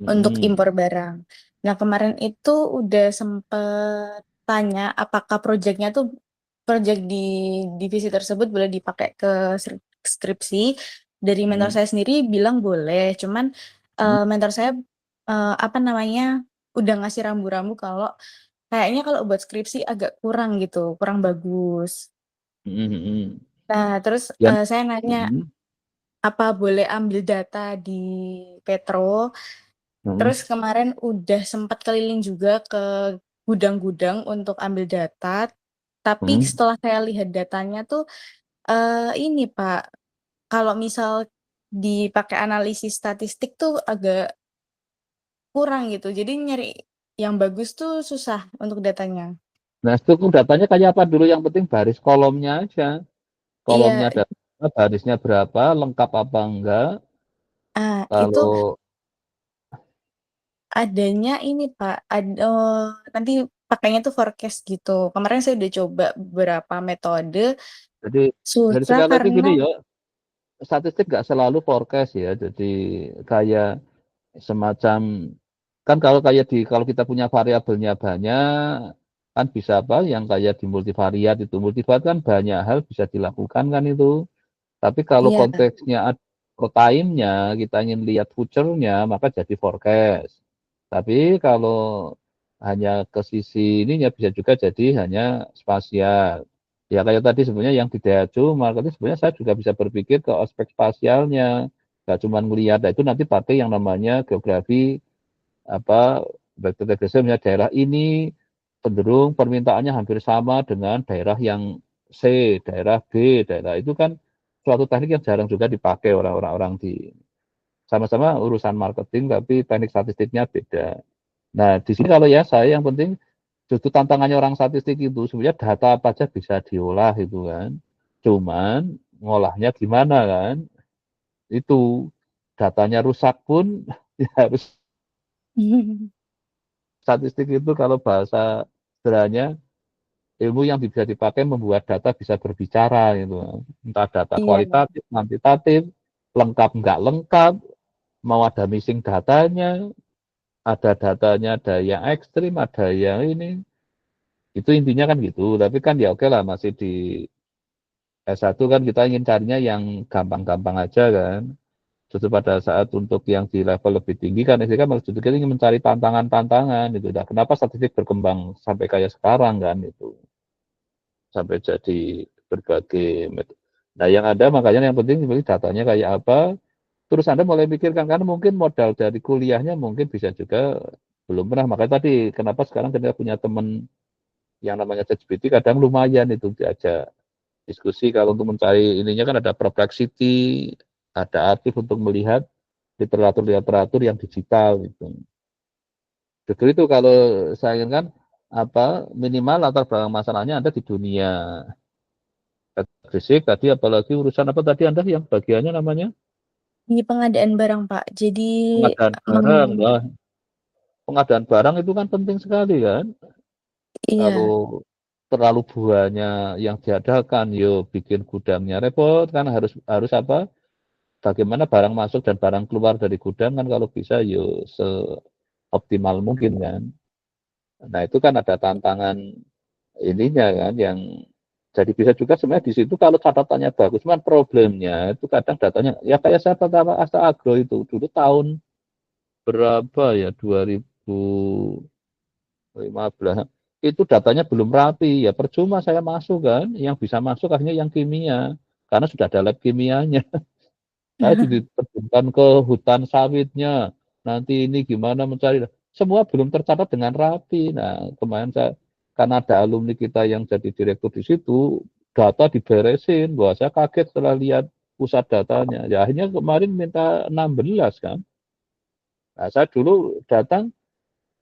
untuk impor barang. Nah kemarin itu udah sempet tanya apakah proyeknya tuh proyek di divisi tersebut boleh dipakai ke skripsi. Dari mentor saya sendiri bilang boleh, cuman mentor saya udah ngasih rambu-rambu kalau kayaknya kalau buat skripsi agak kurang gitu, kurang bagus. Nah terus saya nanya apa boleh ambil data di Petro. Terus kemarin udah sempat keliling juga ke gudang-gudang untuk ambil data, tapi setelah saya lihat datanya tuh ini Pak, kalau misal dipakai analisis statistik tuh agak kurang gitu. Jadi nyari yang bagus tuh susah untuk datanya. Nah, struktur datanya kayak apa dulu? Yang penting baris kolomnya aja. Kolomnya ada barisnya berapa, lengkap apa enggak? Itu adanya ini Pak, nanti pakainya tuh forecast gitu. Kemarin saya udah coba beberapa metode. Jadi dari sekali lagi gini ya, statistik nggak selalu forecast ya. Jadi kayak semacam kan kalau kita punya variabelnya banyak kan bisa apa yang kayak di multivariat itu multivariat kan banyak hal bisa dilakukan kan itu. Tapi kalau konteksnya time-nya, kita ingin lihat future-nya, maka jadi forecast. Tapi kalau hanya ke sisi ininya bisa juga jadi hanya spasial. Ya kayak tadi sebenarnya yang di Daihatsu marketing sebenarnya saya juga bisa berpikir ke aspek spasialnya. Nggak cuma melihat, nah itu nanti pakai yang namanya geografi apa vector regression, misalnya daerah ini cenderung permintaannya hampir sama dengan daerah yang C, daerah B, daerah itu kan suatu teknik yang jarang juga dipakai orang-orang di sama-sama urusan marketing tapi teknik statistiknya beda. Nah, di sini kalau ya saya yang penting justru tantangannya orang statistik itu sebenarnya data apa aja bisa diolah itu kan. Cuman ngolahnya gimana kan? Itu datanya rusak pun ya harus statistik itu kalau bahasa sederhananya ilmu yang bisa dipakai membuat data bisa berbicara gitu. Entah data Iya. kualitatif, kuantitatif, lengkap nggak lengkap, mau ada missing datanya, ada datanya ada yang ekstrim, ada yang ini. Itu intinya kan gitu. Tapi kan ya oke lah masih di S1 kan kita ingin carinya yang gampang-gampang aja kan. Justru pada saat untuk yang di level lebih tinggi kan SDK maksudnya kita ingin mencari tantangan-tantangan gitu. Nah, kenapa statistik berkembang sampai kayak sekarang kan itu. Sampai jadi berbagai metode. Nah, yang ada makanya yang penting sebenarnya datanya kayak apa. Terus Anda mulai pikirkan karena mungkin modal dari kuliahnya mungkin bisa juga belum pernah. Makanya tadi kenapa sekarang kita punya teman yang namanya ChatGPT kadang lumayan itu diajak diskusi kalau untuk mencari ininya kan ada perplexity, ada artif untuk melihat literatur-literatur yang digital gitu. Justru itu kalau saya inginkan apa minimal latar belakang masalahnya Anda di dunia fisik tadi apalagi urusan apa tadi Anda yang bagiannya namanya? Di pengadaan barang, Pak. Jadi Pengadaan barang. Wah, pengadaan barang itu kan penting sekali kan. iya. Kalau terlalu banyak yang diadakan, yo bikin gudangnya repot kan harus apa? Bagaimana barang masuk dan barang keluar dari gudang kan kalau bisa yo seoptimal mungkin kan. Nah, itu kan ada tantangan ininya kan yang jadi bisa juga sebenarnya di situ kalau catatannya bagus, cuman problemnya itu kadang datanya ya kayak saya pertama Asta Agro itu dulu tahun berapa ya 2015 itu datanya belum rapi ya percuma saya masuk kan yang bisa masuk akhirnya yang kimia karena sudah ada lab kimianya. Saya diterjunkan ke hutan sawitnya nanti ini gimana mencari semua belum tercatat dengan rapi. Nah kemarin saya karena ada alumni kita yang jadi direktur di situ data diberesin bahwa saya kaget setelah lihat pusat datanya ya akhirnya kemarin minta 16 kan. Nah saya dulu datang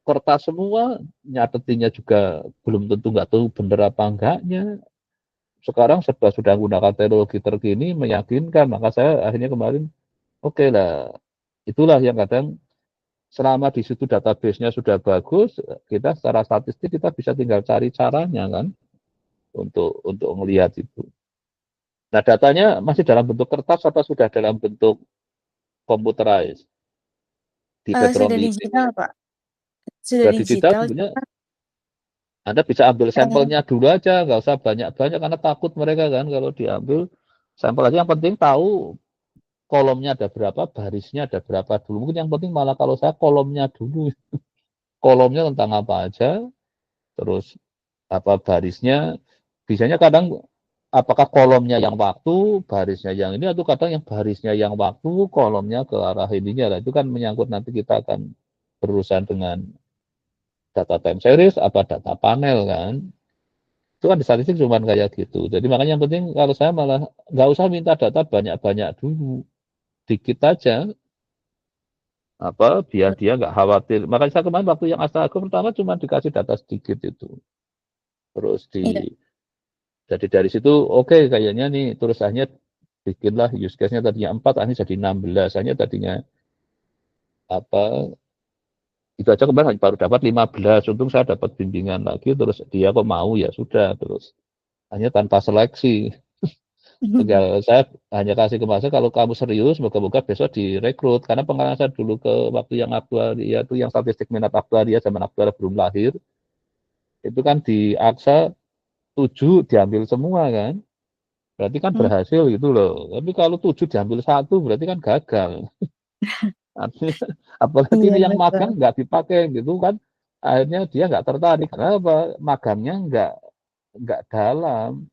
kertas semua, nyatetinnya juga belum tentu nggak tahu bener apa enggaknya. Sekarang serba sudah menggunakan teknologi terkini, meyakinkan. Maka saya akhirnya kemarin, oke lah, itulah yang kadang selama di situ database-nya sudah bagus, kita secara statistik kita bisa tinggal cari caranya kan untuk melihat itu. Nah datanya masih dalam bentuk kertas atau sudah dalam bentuk computerized di Sudah digital, Pak. Sudah digital sebenarnya Anda bisa ambil sampelnya dulu aja, nggak usah banyak-banyak karena takut mereka kan kalau diambil sampel aja. Yang penting tahu kolomnya ada berapa, barisnya ada berapa dulu. Mungkin yang penting malah kalau saya kolomnya dulu, kolomnya tentang apa aja, terus apa barisnya. Biasanya kadang apakah kolomnya yang waktu, barisnya yang ini, atau kadang yang barisnya yang waktu, kolomnya ke arah ininya lah. Itu kan menyangkut nanti kita akan berurusan dengan data time series, apa data panel kan. Itu kan di statistik cuma kayak gitu. Jadi makanya yang penting kalau saya malah nggak usah minta data banyak-banyak dulu. Dikit aja. Apa biar dia nggak khawatir. Makanya saya kemarin waktu yang Astaga pertama cuma dikasih data sedikit itu. Terus jadi dari situ oke, kayaknya nih terus akhirnya bikinlah use case-nya tadinya 4 akhirnya jadi 16. Akhirnya tadinya apa itu aja kemarin baru dapat 15. Untung saya dapat bimbingan lagi terus dia kok mau ya sudah terus hanya tanpa seleksi. Tinggal saya hanya kasih ke masa kalau kamu serius moga-moga besok direkrut karena pengalaman saya dulu ke waktu yang aktuaria itu yang statistik minat aktuaria zaman aktuaria belum lahir itu kan di aksa 7 diambil semua kan berarti kan berhasil gitu loh. Tapi kalau 7 diambil 1 berarti kan gagal. Artinya, apalagi Iya ini yang betul. magang nggak dipakai gitu kan, akhirnya dia nggak tertarik. Kenapa? Magangnya nggak dalam.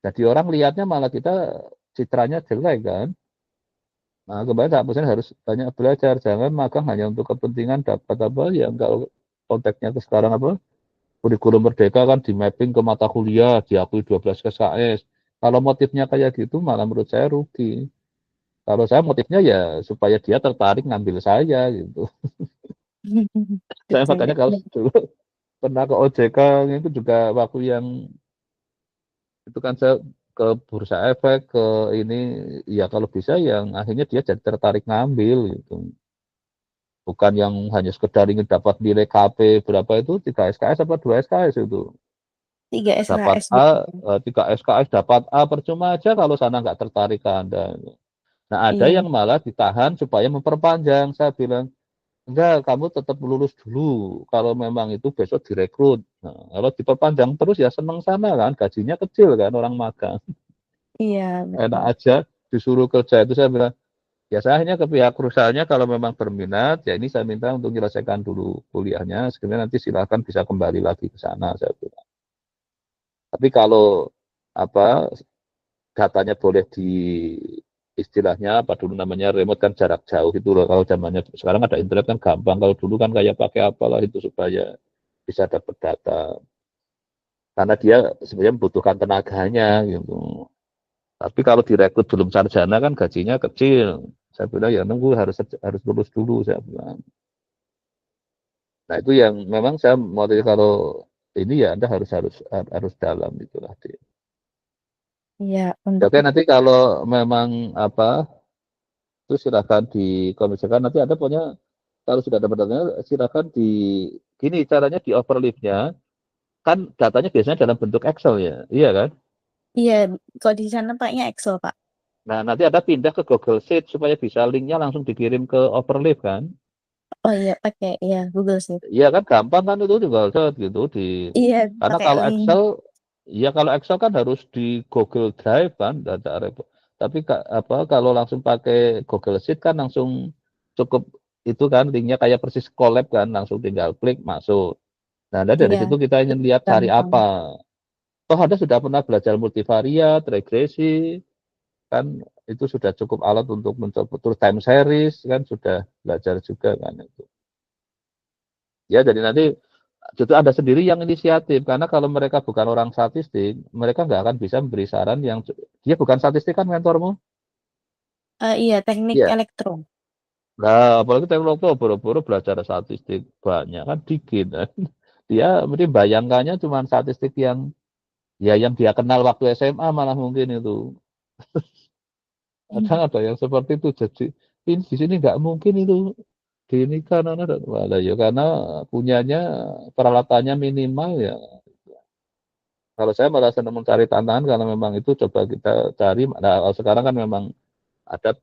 Jadi orang lihatnya malah kita citranya jelek kan. Nah, kembali dosen harus banyak belajar, jangan magang hanya untuk kepentingan dapat apa yang kalau konteksnya ke sekarang apa kurikulum merdeka kan di mapping ke mata kuliah diakui 12 SKS. Kalau motifnya kayak gitu malah menurut saya rugi. Kalau saya motifnya ya supaya dia tertarik ngambil saya gitu. Saya Betul makanya ya. kalau dulu pernah ke OJK itu juga waktu yang itu kan saya ke bursa efek ke ini ya kalau bisa yang akhirnya dia jadi tertarik ngambil gitu. Bukan yang hanya sekedar ingin dapat nilai KP berapa itu 3 SKS apa 2 SKS itu. 3 Dapat SKS A, betul. 3 SKS dapat A percuma aja kalau sana nggak tertarik ke Anda. Nah, ada Iya. yang malah ditahan supaya memperpanjang. Saya bilang, enggak, kamu tetap lulus dulu. Kalau memang itu besok direkrut. Nah, kalau diperpanjang terus ya seneng sana kan, gajinya kecil kan orang magang. Iya Enak betul. aja disuruh kerja itu saya bilang, ya saya hanya ke pihak perusahaannya kalau memang berminat, ya ini saya minta untuk menyelesaikan dulu kuliahnya, sebenarnya nanti silakan bisa kembali lagi ke sana saya bilang. Tapi kalau apa datanya boleh di istilahnya apa dulu namanya remote kan jarak jauh itu loh kalau zamannya sekarang ada internet kan gampang kalau dulu kan kayak pakai apalah itu supaya bisa dapat data karena dia sebenarnya membutuhkan tenaganya gitu tapi kalau direkrut belum sarjana kan gajinya kecil saya bilang ya nunggu harus lulus dulu saya bilang nah itu yang memang saya mau kalau ini ya anda harus dalam itulah Iya untuk oke nanti kalau memang apa itu silakan dikomisikan nanti ada punya kalau sudah dapat datanya silakan gini caranya di overleaf-nya kan datanya biasanya dalam bentuk Excel ya iya kan iya kalau di sana pakainya Excel Pak. nah nanti ada pindah ke Google Sheet supaya bisa linknya langsung dikirim ke overleaf kan Oh iya pakai iya Google Sheet. iya kan gampang kan itu tinggal set gitu Iya karena pakai kalau link. Excel ya kalau Excel kan harus di Google Drive kan data repot tapi apa kalau langsung pakai Google Sheet kan langsung cukup itu kan linknya kayak persis collab kan langsung tinggal klik masuk. Nah, dari Iya situ kita ingin lihat cari gampang. apa. Toh Anda sudah pernah belajar multivariat, regresi, kan itu sudah cukup alat untuk mencoba terus time series kan sudah belajar juga kan itu. Ya, jadi nanti justru Anda sendiri yang inisiatif karena kalau mereka bukan orang statistik, mereka nggak akan bisa memberi saran yang dia bukan statistik kan mentormu? Iya teknik Iya. elektro. Nah, apalagi teknologi boro-boro belajar statistik banyak kan dikit kan. Dia mungkin bayangkannya cuma statistik yang ya yang dia kenal waktu SMA malah mungkin itu. Kadang ada yang seperti itu jadi ini di sini nggak mungkin itu di ini karena ada ya karena punyanya peralatannya minimal ya. Kalau saya malah senang mencari tantangan karena memang itu coba kita cari. Nah, sekarang kan memang ada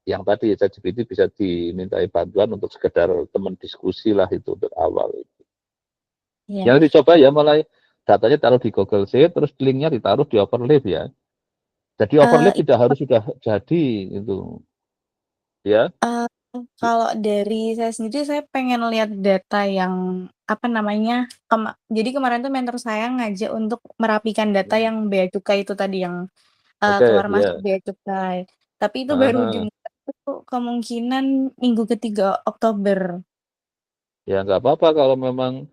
yang tadi ChatGPT bisa dimintai bantuan untuk sekedar teman diskusi lah itu untuk awal. Iya. Yang dicoba ya mulai datanya taruh di Google Sheet, terus linknya ditaruh di Overleaf ya. Jadi Overleaf tidak harus sudah jadi itu, ya. Kalau dari saya sendiri saya pengen lihat data yang apa namanya jadi kemarin tuh mentor saya ngajak untuk merapikan data yang bea cukai itu tadi yang Oke, keluar masuk ya. bea cukai. Tapi itu baru Aha. dimulai tuh kemungkinan minggu ketiga Oktober. Ya nggak apa-apa kalau memang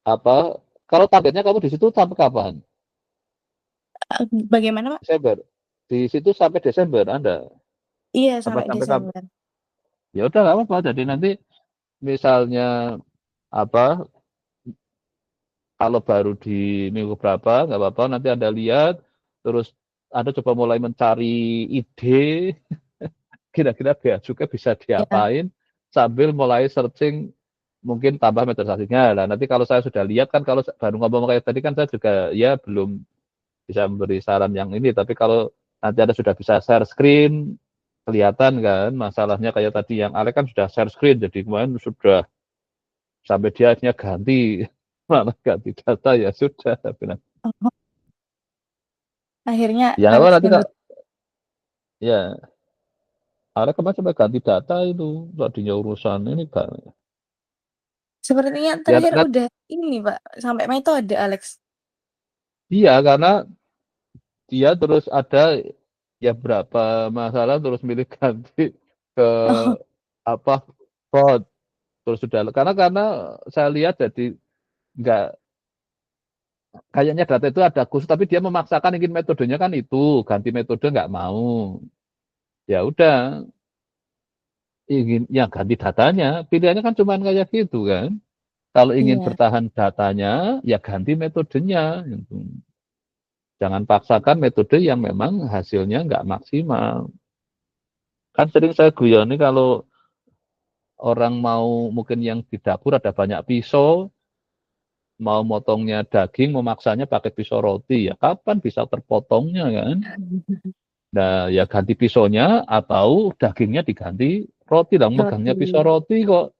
apa. Kalau targetnya kamu di situ sampai kapan? Bagaimana Pak? Desember. Di situ sampai Desember Anda. Iya Apa sampai sampai kapan? Desember. Ya udah nggak apa-apa. Jadi nanti misalnya apa kalau baru di minggu berapa nggak apa-apa nanti Anda lihat terus Anda coba mulai mencari ide kira-kira bea cukai bisa Ya. diapain sambil mulai searching mungkin tambah metodologinya. Nah, nanti kalau saya sudah lihat kan kalau baru ngomong kayak tadi kan saya juga ya belum bisa memberi saran yang ini tapi kalau nanti Anda sudah bisa share screen kelihatan kan masalahnya kayak tadi yang Alek kan sudah share screen jadi kemarin sudah sampai dia akhirnya ganti malah ganti data ya sudah bilang. Akhirnya Ya Alex nanti ganti. ya, ada kemarin sampai ganti data itu, tadinya urusan ini kan. Sepertinya Ya, terakhir udah ini Pak, sampai metode Alex. Iya, karena dia terus ada ya berapa masalah terus milih ganti ke apa vote terus sudah karena saya lihat jadi nggak kayaknya data itu ada khusus tapi dia memaksakan ingin metodenya kan itu ganti metode nggak mau ya udah ingin ya ganti datanya pilihannya kan cuma kayak gitu kan kalau ingin bertahan datanya ya ganti metodenya gitu. Jangan paksakan metode yang memang hasilnya nggak maksimal. Kan sering saya guyoni kalau orang mau mungkin yang di dapur ada banyak pisau, mau motongnya daging, memaksanya pakai pisau roti, ya kapan bisa terpotongnya kan? Nah, ya ganti pisaunya atau dagingnya diganti roti dong, megangnya pisau roti kok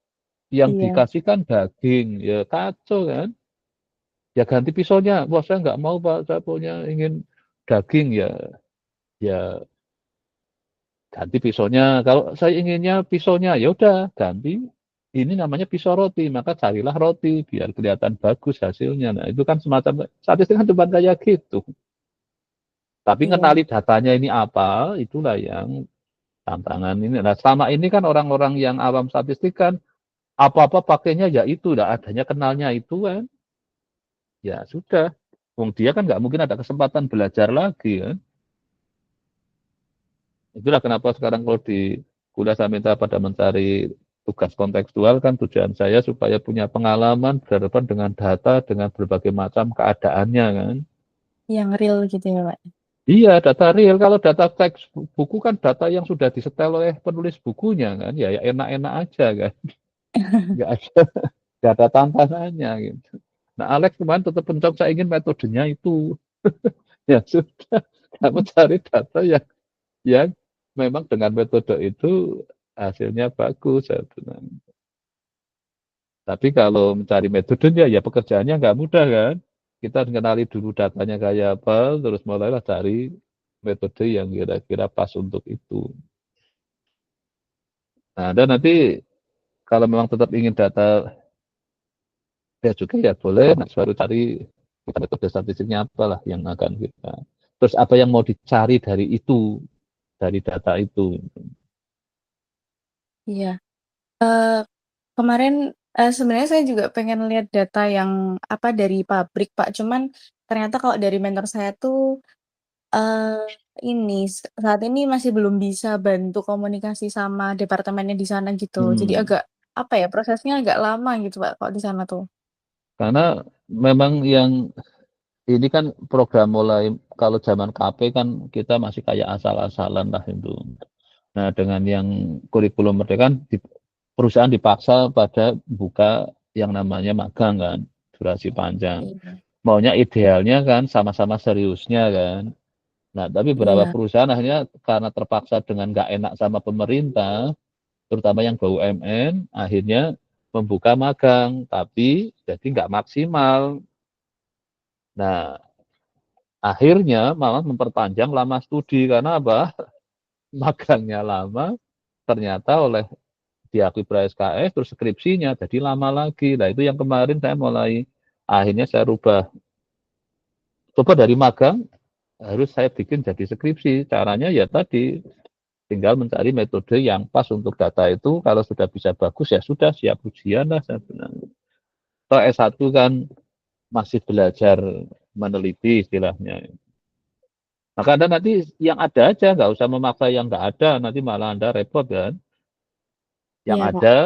yang dikasihkan daging, ya kacau kan? Ya ganti pisaunya, wah saya nggak mau Pak, saya punya ingin daging ya ganti pisaunya. Kalau saya inginnya pisaunya, ya udah ganti. Ini namanya pisau roti, maka carilah roti biar kelihatan bagus hasilnya. Nah, itu kan semacam statistik kan cuma kayak gitu. Tapi ngenali datanya ini apa, itulah yang tantangan ini. Nah, selama ini kan orang-orang yang awam statistik kan apa-apa pakainya ya itu, lah adanya kenalnya itu kan. Ya sudah. Wong dia kan nggak mungkin ada kesempatan belajar lagi kan. Itulah kenapa sekarang kalau di kuliah saya minta pada mencari tugas kontekstual kan tujuan saya supaya punya pengalaman berhadapan dengan data dengan berbagai macam keadaannya kan. Yang real gitu ya Pak? Iya, data real. Kalau data teks buku kan data yang sudah disetel oleh penulis bukunya kan, ya enak-enak aja kan. Nggak ada tantangannya gitu. Nah, Alex kemarin tetap mencoba saya ingin metodenya itu. Ya sudah, kamu cari data yang memang dengan metode itu hasilnya bagus. Saya bilang. Tapi kalau mencari metodenya ya pekerjaannya nggak mudah kan. Kita kenali dulu datanya kayak apa, terus mulailah cari metode yang kira-kira pas untuk itu. Nah, dan nanti kalau memang tetap ingin data ya juga ya boleh, nah, baru cari metode statistiknya apalah yang akan kita. Terus apa yang mau dicari dari itu, dari data itu. Iya. Kemarin sebenarnya saya juga pengen lihat data yang apa dari pabrik Pak, cuman ternyata kalau dari mentor saya tuh ini saat ini masih belum bisa bantu komunikasi sama departemennya di sana gitu. Jadi agak apa ya prosesnya agak lama gitu Pak kalau di sana tuh. Karena memang yang ini kan program mulai kalau zaman KP kan kita masih kayak asal-asalan lah itu. Nah dengan yang kurikulum merdeka kan perusahaan dipaksa pada buka yang namanya magang kan, durasi panjang. Maunya idealnya kan sama-sama seriusnya kan. Nah tapi beberapa perusahaan akhirnya karena terpaksa dengan nggak enak sama pemerintah, terutama yang BUMN, akhirnya membuka magang, tapi jadi nggak maksimal. Nah, akhirnya malah memperpanjang lama studi karena apa? Magangnya lama, ternyata oleh diakui SKS terus skripsinya jadi lama lagi. Nah, itu yang kemarin saya mulai akhirnya saya rubah. Coba dari magang harus saya bikin jadi skripsi. Caranya ya tadi tinggal mencari metode yang pas untuk data itu. Kalau sudah bisa bagus ya sudah siap ujian lah saya bilang. Kalau S1 kan masih belajar meneliti istilahnya. Maka Anda nanti yang ada aja, nggak usah memaksa yang nggak ada, nanti malah Anda repot kan. Yang ada,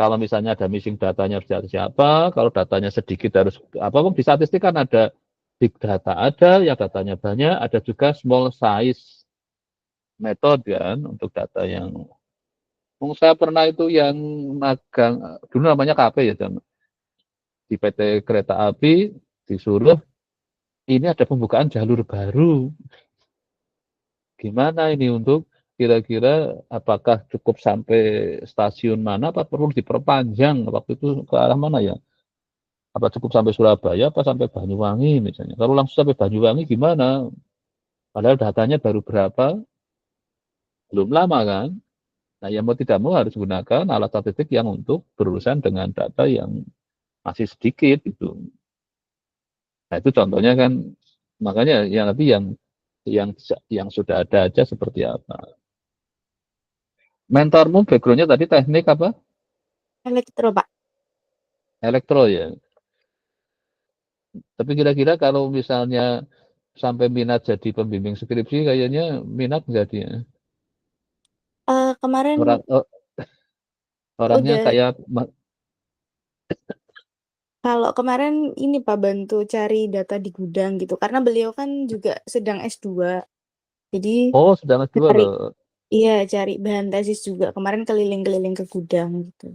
kalau misalnya ada missing datanya harus cari siapa, kalau datanya sedikit harus, apa di statistik kan ada big data ada, yang datanya banyak, ada juga small size method kan, untuk data yang, saya pernah itu yang magang, dulu namanya KP ya, di PT Kereta Api, disuruh, ini ada pembukaan jalur baru. Gimana ini untuk kira-kira apakah cukup sampai stasiun mana apa perlu diperpanjang waktu itu ke arah mana ya? Apa cukup sampai Surabaya apa sampai Banyuwangi misalnya? Kalau langsung sampai Banyuwangi gimana? Padahal datanya baru berapa, belum lama kan. Nah, yang mau tidak mau harus gunakan alat statistik yang untuk berurusan dengan data yang masih sedikit gitu. Nah, itu contohnya kan, makanya yang nanti yang sudah ada aja seperti apa. Mentormu background-nya tadi teknik apa? Elektro, Pak. Elektro ya. Tapi kira-kira kalau misalnya sampai minat jadi pembimbing skripsi, kayaknya minat nggak dia? Kemarin Orangnya udah kayak kalau kemarin ini Pak, bantu cari data di gudang gitu, karena beliau kan juga sedang S2. Jadi sedang S2 cari loh. iya, cari bahan tesis juga. Kemarin keliling-keliling ke gudang gitu.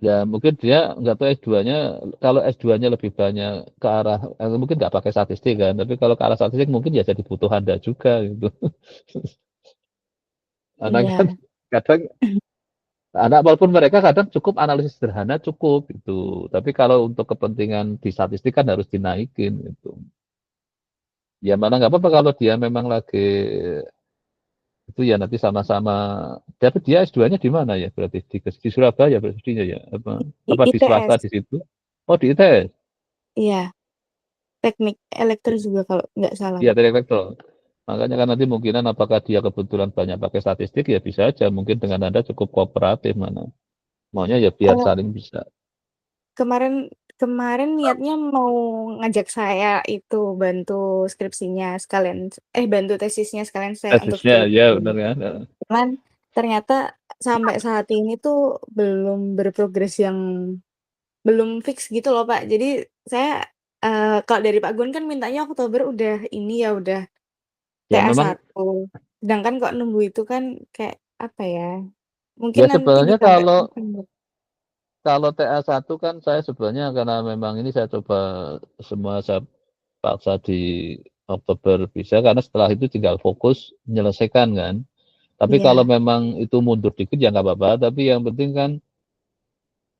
Ya mungkin dia nggak tahu S2-nya, kalau S2-nya lebih banyak ke arah, mungkin nggak pakai statistik kan, tapi kalau ke arah statistik mungkin ya jadi butuh Anda juga gitu. Karena kan Iya. kadang anak walaupun mereka kadang cukup analisis sederhana cukup gitu. Tapi kalau untuk kepentingan di statistik kan harus dinaikin gitu. Ya mana nggak apa-apa kalau dia memang lagi itu ya nanti sama-sama. Tapi dia S2-nya di mana ya? Berarti di Surabaya berarti ya apa di swasta ITS. di situ? Oh di ITS. Iya, teknik elektro juga kalau nggak salah Iya Pak. teknik elektro. Makanya kan nanti mungkinan apakah dia kebetulan banyak pakai statistik ya bisa aja mungkin dengan Anda cukup kooperatif mana. Maunya ya biar Oh, saling bisa. kemarin niatnya mau ngajak saya itu bantu skripsinya sekalian, bantu tesisnya sekalian saya untuk Tesisnya ya skripsi. benar kan. Cuman ternyata sampai saat ini tuh belum berprogres yang belum fix gitu loh Pak. Jadi saya kalau dari Pak Gun kan mintanya Oktober udah ini ya, udah Ya memang TA1. Sedangkan kok nunggu itu kan kayak apa ya? Mungkin ya nanti sebenarnya bisa sampai kalau November. TA1 kan saya sebenarnya karena memang ini saya coba semua saya paksa di Oktober bisa karena setelah itu tinggal fokus menyelesaikan kan. Tapi kalau Iya, memang itu mundur dikit ya nggak apa-apa. Tapi yang penting kan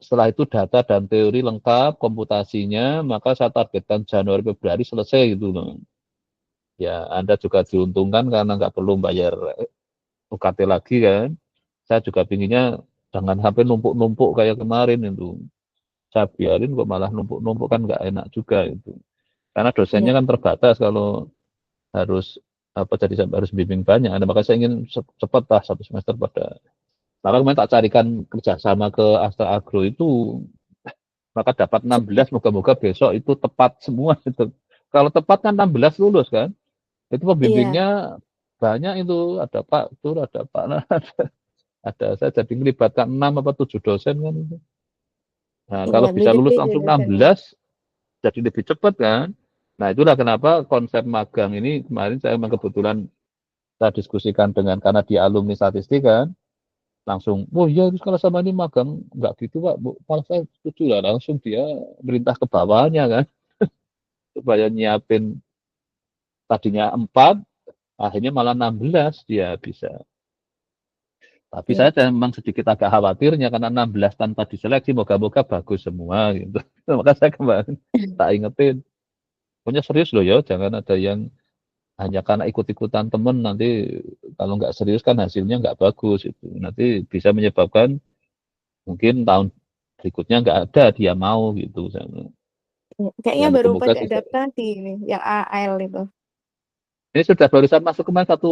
setelah itu data dan teori lengkap, komputasinya, maka saya targetkan Januari Februari selesai gitu loh. Ya Anda juga diuntungkan karena nggak perlu bayar UKT lagi kan. Saya juga pinginnya jangan sampai numpuk-numpuk kayak kemarin itu. Saya biarin kok malah numpuk-numpuk kan nggak enak juga itu. Karena dosennya iya, kan terbatas kalau harus jadi harus bimbing banyak. Nah, maka saya ingin cepat lah 1 semester pada. Maka kemarin tak carikan kerjasama ke Astra Agro itu, maka dapat 16. Moga-moga besok itu tepat semua itu. Kalau tepat kan 16 lulus kan. Itu iya. pembimbingnya banyak itu. Ada Pak Tur, ada Pak Nah, ada saya jadi melibatkan 6 apa 7 dosen kan itu. Nah, Iya, kalau bisa lulus beda-beda langsung dosennya. 16, jadi lebih cepat kan. Nah, itulah kenapa konsep magang ini kemarin saya memang kebetulan saya diskusikan dengan karena dia alumni statistik kan, langsung, oh iya kalau sama ini magang nggak gitu Pak, Bu. Malah saya setuju lah, langsung dia merintah ke bawahnya kan, supaya nyiapin tadinya 4, akhirnya malah 16 dia bisa. Tapi Iya, saya memang sedikit agak khawatirnya karena 16 tanpa diseleksi, moga-moga bagus semua gitu. Maka saya kemarin tak ingetin, pokoknya serius loh ya, jangan ada yang hanya karena ikut-ikutan temen nanti kalau nggak serius kan hasilnya nggak bagus itu. Nanti bisa menyebabkan mungkin tahun berikutnya nggak ada dia mau gitu. iya. Ya Kayaknya baru moga-moga pada sih. adaptasi ini yang AL itu. Ini sudah barusan masuk kemarin 1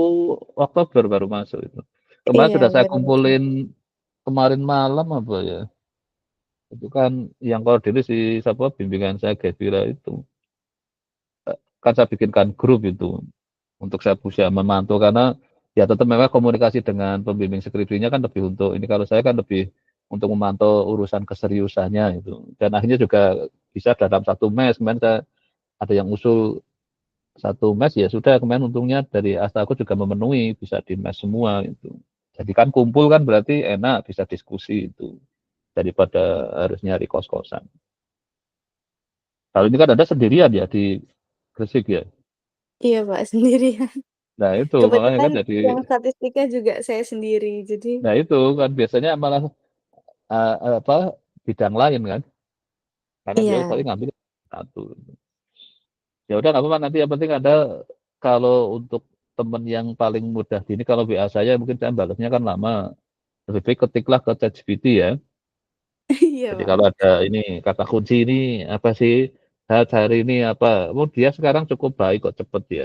Oktober baru masuk itu. Kemarin Iya, sudah saya baru masuk. kumpulin kemarin malam apa ya. Itu kan yang koordinir si siapa bimbingan saya Gevira itu. Kan saya bikinkan grup itu untuk saya bisa memantau karena ya tetap memang komunikasi dengan pembimbing skripsinya kan lebih untuk ini kalau saya kan lebih untuk memantau urusan keseriusannya itu dan akhirnya juga bisa dalam 1 mes kemarin saya ada yang usul 1 mes ya sudah kemarin untungnya dari Astaku juga memenuhi bisa di mes semua itu jadi kan kumpul kan berarti enak bisa diskusi itu daripada harus nyari kos-kosan kalau ini kan ada sendirian ya di Gresik ya Iya, Pak, sendirian. nah itu makanya Kebetulan kan jadi yang statistiknya juga saya sendiri. Jadi, nah itu kan biasanya malah apa bidang lain kan karena beliau iya. tadi ngambil 1. Ya udah nggak apa-apa, nanti yang penting ada, kalau untuk temen yang paling mudah gini, kalau WA saya mungkin saya balasnya kan lama, lebih baik ketiklah ke ChatGPT ya. Iya, Jadi Pak. kalau ada ini kata kunci ini apa sih, saya cari ini apa, oh dia sekarang cukup baik kok, cepet dia.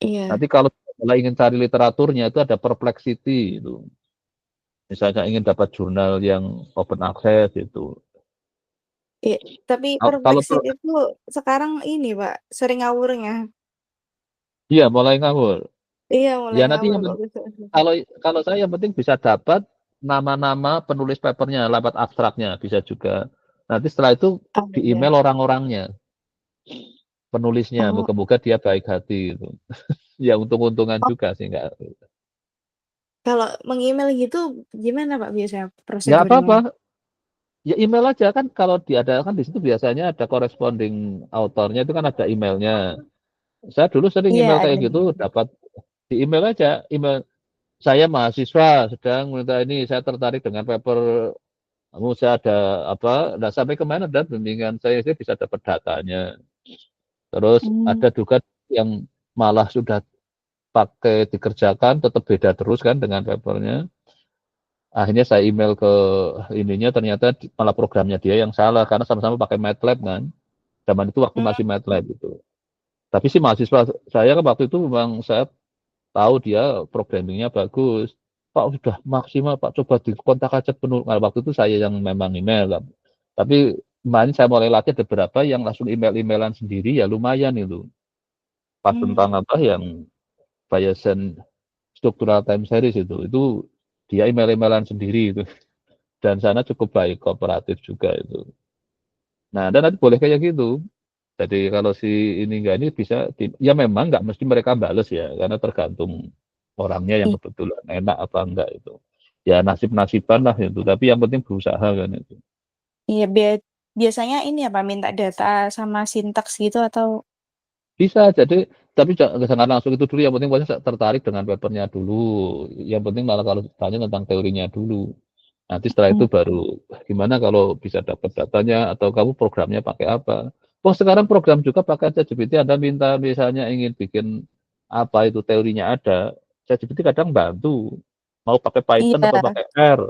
Iya. Nanti kalau ingin cari literaturnya itu ada Perplexity itu. Misalnya ingin dapat jurnal yang open access itu. Iya, tapi Kalau Perplexity itu sekarang ini, Pak, sering ngawurnya. iya mulai ngawur. Iya, mulai Ya nanti ngawur yang kok. kalau saya yang penting bisa dapat nama-nama penulis papernya lewat abstraknya bisa juga. Nanti setelah itu Oh, di iya. email orang-orangnya, penulisnya, Oh, moga-moga dia baik hati itu. Ya untung-untungan oh, juga sih enggak. kalau meng-email gitu gimana, Pak, biasanya Enggak prosedurnya? apa-apa. Ya email aja kan, kalau diadakan di situ biasanya ada corresponding autornya, itu kan ada emailnya. Saya dulu sering Iya, email ada. kayak gitu, dapat di email aja, email saya mahasiswa sedang minta ini, saya tertarik dengan paper kamu, saya ada apa, nah sampai kemana ada bimbingan saya bisa dapat datanya. Terus Hmm. ada juga yang malah sudah pakai dikerjakan tetap beda terus kan dengan papernya. Akhirnya saya email ke ininya, ternyata malah programnya dia yang salah karena sama-sama pakai MATLAB kan. Zaman itu waktu masih MATLAB itu. Tapi si mahasiswa saya kan waktu itu memang saya tahu dia programmingnya bagus. Pak sudah maksimal Pak, coba dikontak aja penuh. Nah, waktu itu saya yang memang email kan. Tapi kemarin saya mulai latih ada beberapa yang langsung email-emailan sendiri, ya lumayan itu. Pas tentang apa yang Bayesian structural time series itu dia email-emailan sendiri itu. Dan sana cukup baik, kooperatif juga itu. Nah, dan nanti boleh kayak gitu. Jadi kalau si ini enggak ini bisa, ya memang nggak mesti mereka bales ya, karena tergantung orangnya yang i- kebetulan enak apa enggak itu. Ya nasib-nasiban lah itu, tapi yang penting berusaha kan itu. Iya, biasanya ini apa minta data sama sintaks gitu atau Bisa, jadi tapi jangan langsung itu dulu, yang penting pokoknya tertarik dengan papernya dulu. Yang penting malah kalau tanya tentang teorinya dulu. Nanti setelah Hmm. itu baru gimana kalau bisa dapat datanya atau kamu programnya pakai apa. Oh sekarang program juga pakai ChatGPT, Anda minta misalnya ingin bikin apa itu teorinya ada, ChatGPT kadang bantu. Mau pakai Python Iya, apa pakai R.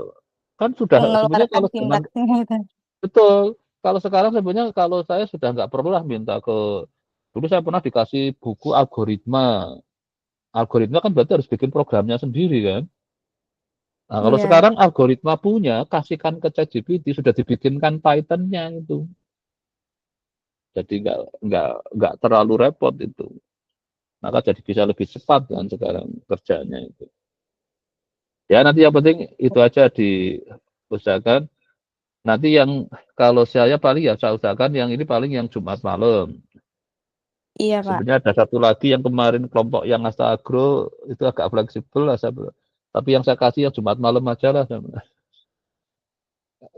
Kan sudah sebenarnya mengeluarkan kalau zaman sintaksnya itu. betul. Kalau sekarang sebenarnya kalau saya sudah nggak perlu lah minta ke, dulu saya pernah dikasih buku algoritma. Algoritma kan berarti harus bikin programnya sendiri kan. Nah, kalau Iya, sekarang algoritma punya, kasihkan ke ChatGPT, sudah dibikinkan Python-nya itu. Jadi nggak terlalu repot itu. Maka jadi bisa lebih cepat kan sekarang kerjanya itu. Ya nanti yang penting itu aja diusahakan. Nanti yang kalau saya paling ya saya usahakan yang ini paling yang Jumat malam. iya, Pak. Sebenarnya ada satu lagi yang kemarin kelompok yang Asta Agro itu agak fleksibel lah saya. Tapi yang saya kasih yang Jumat malam aja lah.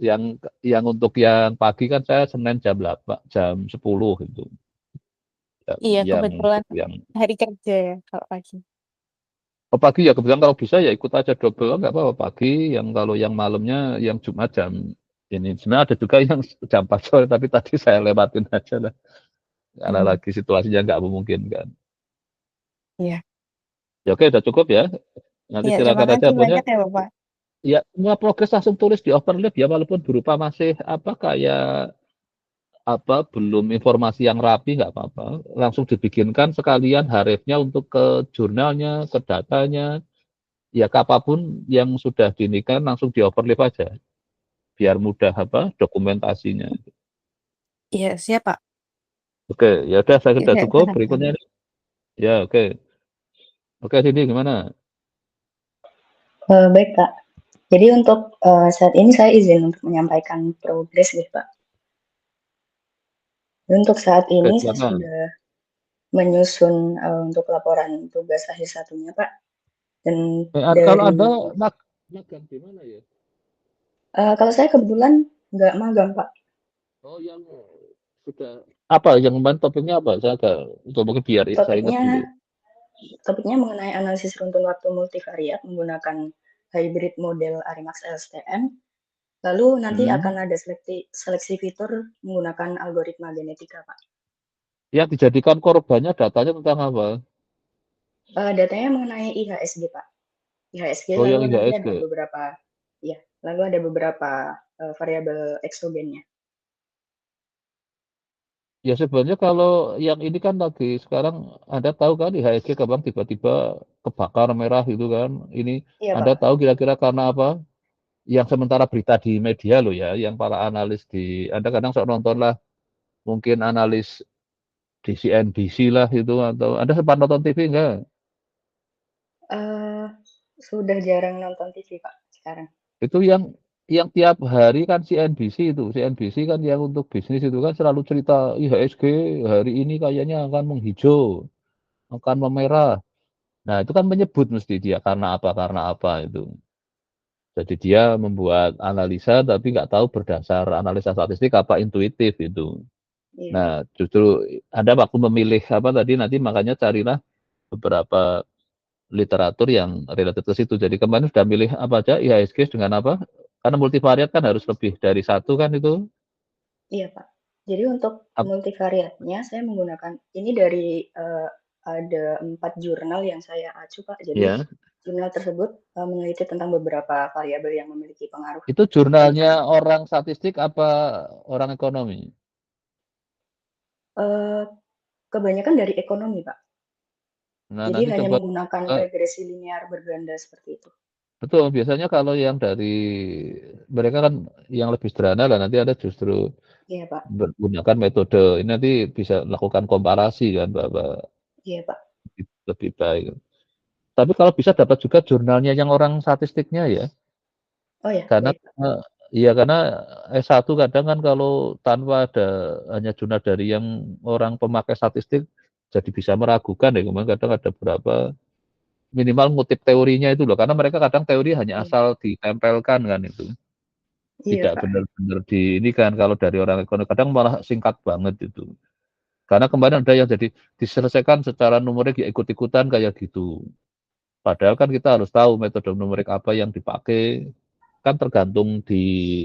Yang untuk yang pagi kan saya Senin jam 8, jam 10 gitu. Iya, Yang kebetulan untuk yang hari kerja ya kalau pagi. pagi ya kebetulan, kalau bisa ya ikut aja double, nggak apa-apa pagi. Yang kalau yang malamnya yang Jumat jam ini, sebenarnya ada juga yang jam 4 sore tapi tadi saya lewatin aja lah karena Hmm. lagi situasinya nggak memungkinkan. Iya. Ya oke udah cukup ya. Nanti Iya, terima silakan aja kasih punya. banyak ya, Bapak. Ya semua progres langsung tulis di overlap ya, walaupun berupa masih apa kayak apa belum informasi yang rapi nggak apa-apa, langsung dibikinkan sekalian harifnya untuk ke jurnalnya, ke datanya, ya apapun yang sudah diinikan langsung di overlap aja biar mudah apa dokumentasinya. Iya, siap, Pak. Oke ya udah, saya Iya, sudah saya cukup, paham. berikutnya nih. Ya oke. Oke Cindy gimana? Baik Kak, jadi untuk saat ini saya izin untuk menyampaikan progres gitu Pak. Untuk saat Oke ini saya silakan. sudah menyusun untuk laporan tugas akhir satunya Pak. Dan Kalau dari Anda magang di mana ya? kalau saya kebetulan nggak magang Pak. Oh yang sudah apa yang kemarin topiknya apa? Saya agak untuk mungkin biar saya ingat dulu. Topiknya mengenai analisis runtun waktu multivariat menggunakan hybrid model Arimax LSTM. Lalu nanti akan ada seleksi fitur menggunakan algoritma genetika Pak. Yang dijadikan korbannya datanya tentang apa? Datanya mengenai IHSG, Pak. IHSG, Oh, yang lalu nanti ada IHSG. beberapa variabel eksogennya. Ya sebenarnya kalau yang ini kan lagi sekarang Anda tahu kan IHSG kembang tiba-tiba kebakar merah gitu kan. Ini Iya, Anda Pak. tahu kira-kira karena apa? Yang sementara berita di media loh ya, yang para analis Anda kadang sok nonton lah, mungkin analis di CNBC lah itu, atau Anda sempat nonton TV enggak? Sudah jarang nonton TV, Pak, sekarang. Itu yang tiap hari kan CNBC itu. CNBC kan yang untuk bisnis itu kan selalu cerita IHSG hari ini kayaknya akan menghijau, akan memerah. Nah, itu kan menyebut mesti dia karena apa itu. Jadi dia membuat analisa tapi nggak tahu berdasar analisa statistik apa intuitif itu. Iya. Nah, justru Anda waktu memilih apa tadi nanti makanya carilah beberapa literatur yang related ke situ. Jadi kemarin sudah milih apa aja IHSG dengan apa? Karena multivariat kan harus lebih dari satu kan itu. Iya, Pak. Jadi untuk multivariatnya saya menggunakan ini dari ada 4 jurnal yang saya acu, Pak. Jadi jurnal tersebut meneliti tentang beberapa variabel yang memiliki pengaruh. Itu jurnalnya orang statistik apa orang ekonomi? Kebanyakan dari ekonomi, Pak. Nah, Jadi nanti hanya coba menggunakan regresi linear berganda seperti itu. betul, biasanya kalau yang dari mereka kan yang lebih sederhana lah, nanti ada justru Iya, Pak. menggunakan metode ini nanti bisa lakukan komparasi kan, Bapak. Iya, Pak. Lebih baik. Tapi kalau bisa dapat juga jurnalnya yang orang statistiknya ya. Oh ya, Karena baik, Pak. iya karena S1 kadang kan kalau tanpa ada hanya jurnal dari yang orang pemakai statistik jadi bisa meragukan ya. Kemarin kadang ada berapa minimal ngutip teorinya itu loh. Karena mereka kadang teori hanya asal ditempelkan kan itu. Iya, Tidak Pak. benar-benar di ini kan kalau dari orang ekonomi kadang malah singkat banget itu. Karena kemarin ada yang jadi diselesaikan secara numerik ya ikut-ikutan kayak gitu. Padahal kan kita harus tahu metode numerik apa yang dipakai. Kan tergantung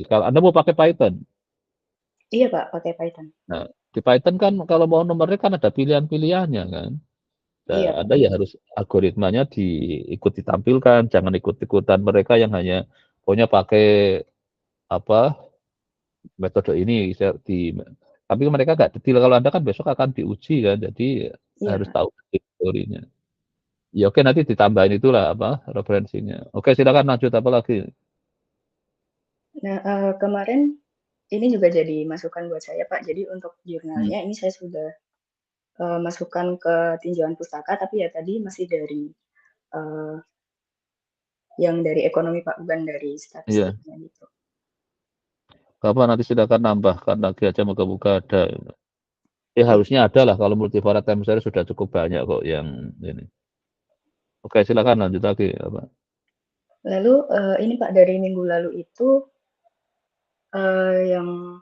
kalau Anda mau pakai Python. Iya, Pak, pakai Python. Nah, di Python kan kalau mau numerik kan ada pilihan-pilihannya kan. Nah, Iya, Pak. Anda ya harus algoritmanya ikut ditampilkan, jangan ikut-ikutan mereka yang hanya pokoknya pakai apa metode ini tapi mereka nggak detail. Kalau Anda kan besok akan diuji kan, jadi Iya, harus Pak. tahu teorinya. Ya oke nanti ditambahin itulah apa referensinya. Oke silakan lanjut apa lagi? Nah, kemarin ini juga jadi masukan buat saya, Pak. Jadi untuk jurnalnya ini saya sudah masukkan ke tinjauan pustaka, tapi ya tadi masih dari yang dari ekonomi, Pak, bukan dari statistiknya gitu. Kapan nanti silakan nambahkan lagi aja moga-moga ada. Ya harusnya ada lah kalau multivariate time series sudah cukup banyak kok yang ini. Oke silakan lanjut lagi apa? Lalu ini Pak dari minggu lalu itu yang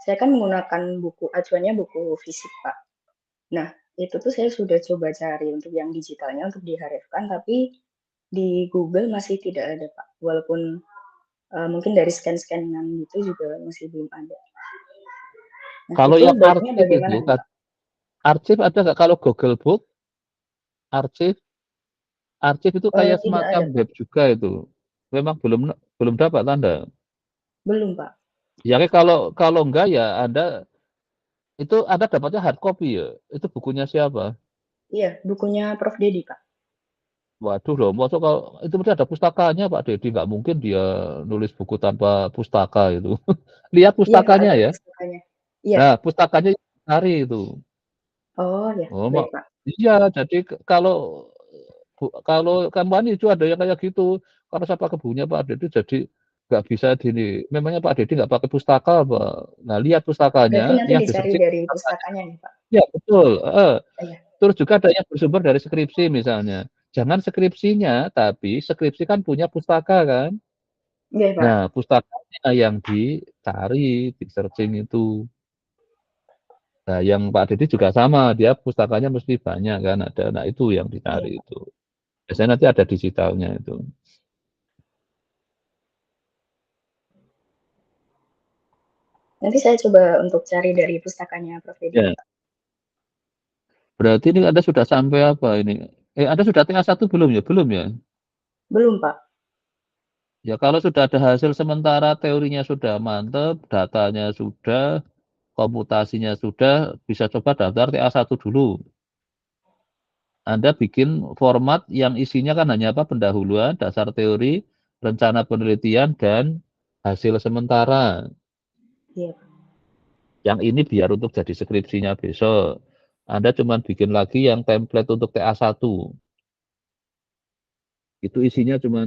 saya kan menggunakan buku acuannya buku fisik, Pak. Nah, itu tuh saya sudah coba cari untuk yang digitalnya untuk diharifkan, tapi di Google masih tidak ada, Pak. Walaupun mungkin dari scan-scanan gitu juga masih belum ada. Nah, kalau itu yang baiknya arsip bagaimana itu, nih, Pak? arsip ada nggak kalau Google Book? Arsip itu kayak Tidak semacam ada, Pak. web juga itu. Memang belum dapat Anda. Belum, Pak. Ya kalau enggak ya Anda itu Anda dapatnya hard copy ya. Itu bukunya siapa? Iya, bukunya Prof. Dedi, Pak. Waduh loh, maksud kalau itu mesti ada pustakanya Pak Dedi, nggak mungkin dia nulis buku tanpa pustaka itu. Lihat Iya, Pak, pustakanya ada ya. pustakanya. Iya. Nah, pustakanya cari itu. Oh, ya, Oh, baik, Pak. iya, jadi kalau kampanye itu ada yang kayak gitu. Karena saya pakai bukunya Pak Dedi, jadi nggak bisa gini. Memangnya Pak Dedi nggak pakai pustaka apa? Nah, lihat Berarti pustakanya nanti yang dicari di-searching dari pustakanya. pustakanya nih, Pak. Ya, betul. Iya. Terus juga ada yang bersumber dari skripsi misalnya. Jangan skripsinya, tapi skripsi kan punya pustaka kan. Iya, Pak. Nah, pustakanya yang dicari, di-searching itu. Nah, yang Pak Dedi juga sama, dia pustakanya mesti banyak kan ada. Nah, itu yang Iya, dicari Pak. itu. Biasanya nanti ada digitalnya itu. Nanti saya coba untuk cari dari pustakanya Prof. Dedi, Ya. Pak. Berarti ini Anda sudah sampai apa ini? Anda sudah TA1 belum ya? Belum ya? Belum, Pak. Ya kalau sudah ada hasil sementara, teorinya sudah mantap, datanya sudah, komputasinya sudah, bisa coba daftar TA1 dulu. Anda bikin format yang isinya kan hanya apa? Pendahuluan, dasar teori, rencana penelitian, dan hasil sementara. Iya. Yang ini biar untuk jadi skripsinya besok. Anda cuma bikin lagi yang template untuk TA1. Itu isinya cuma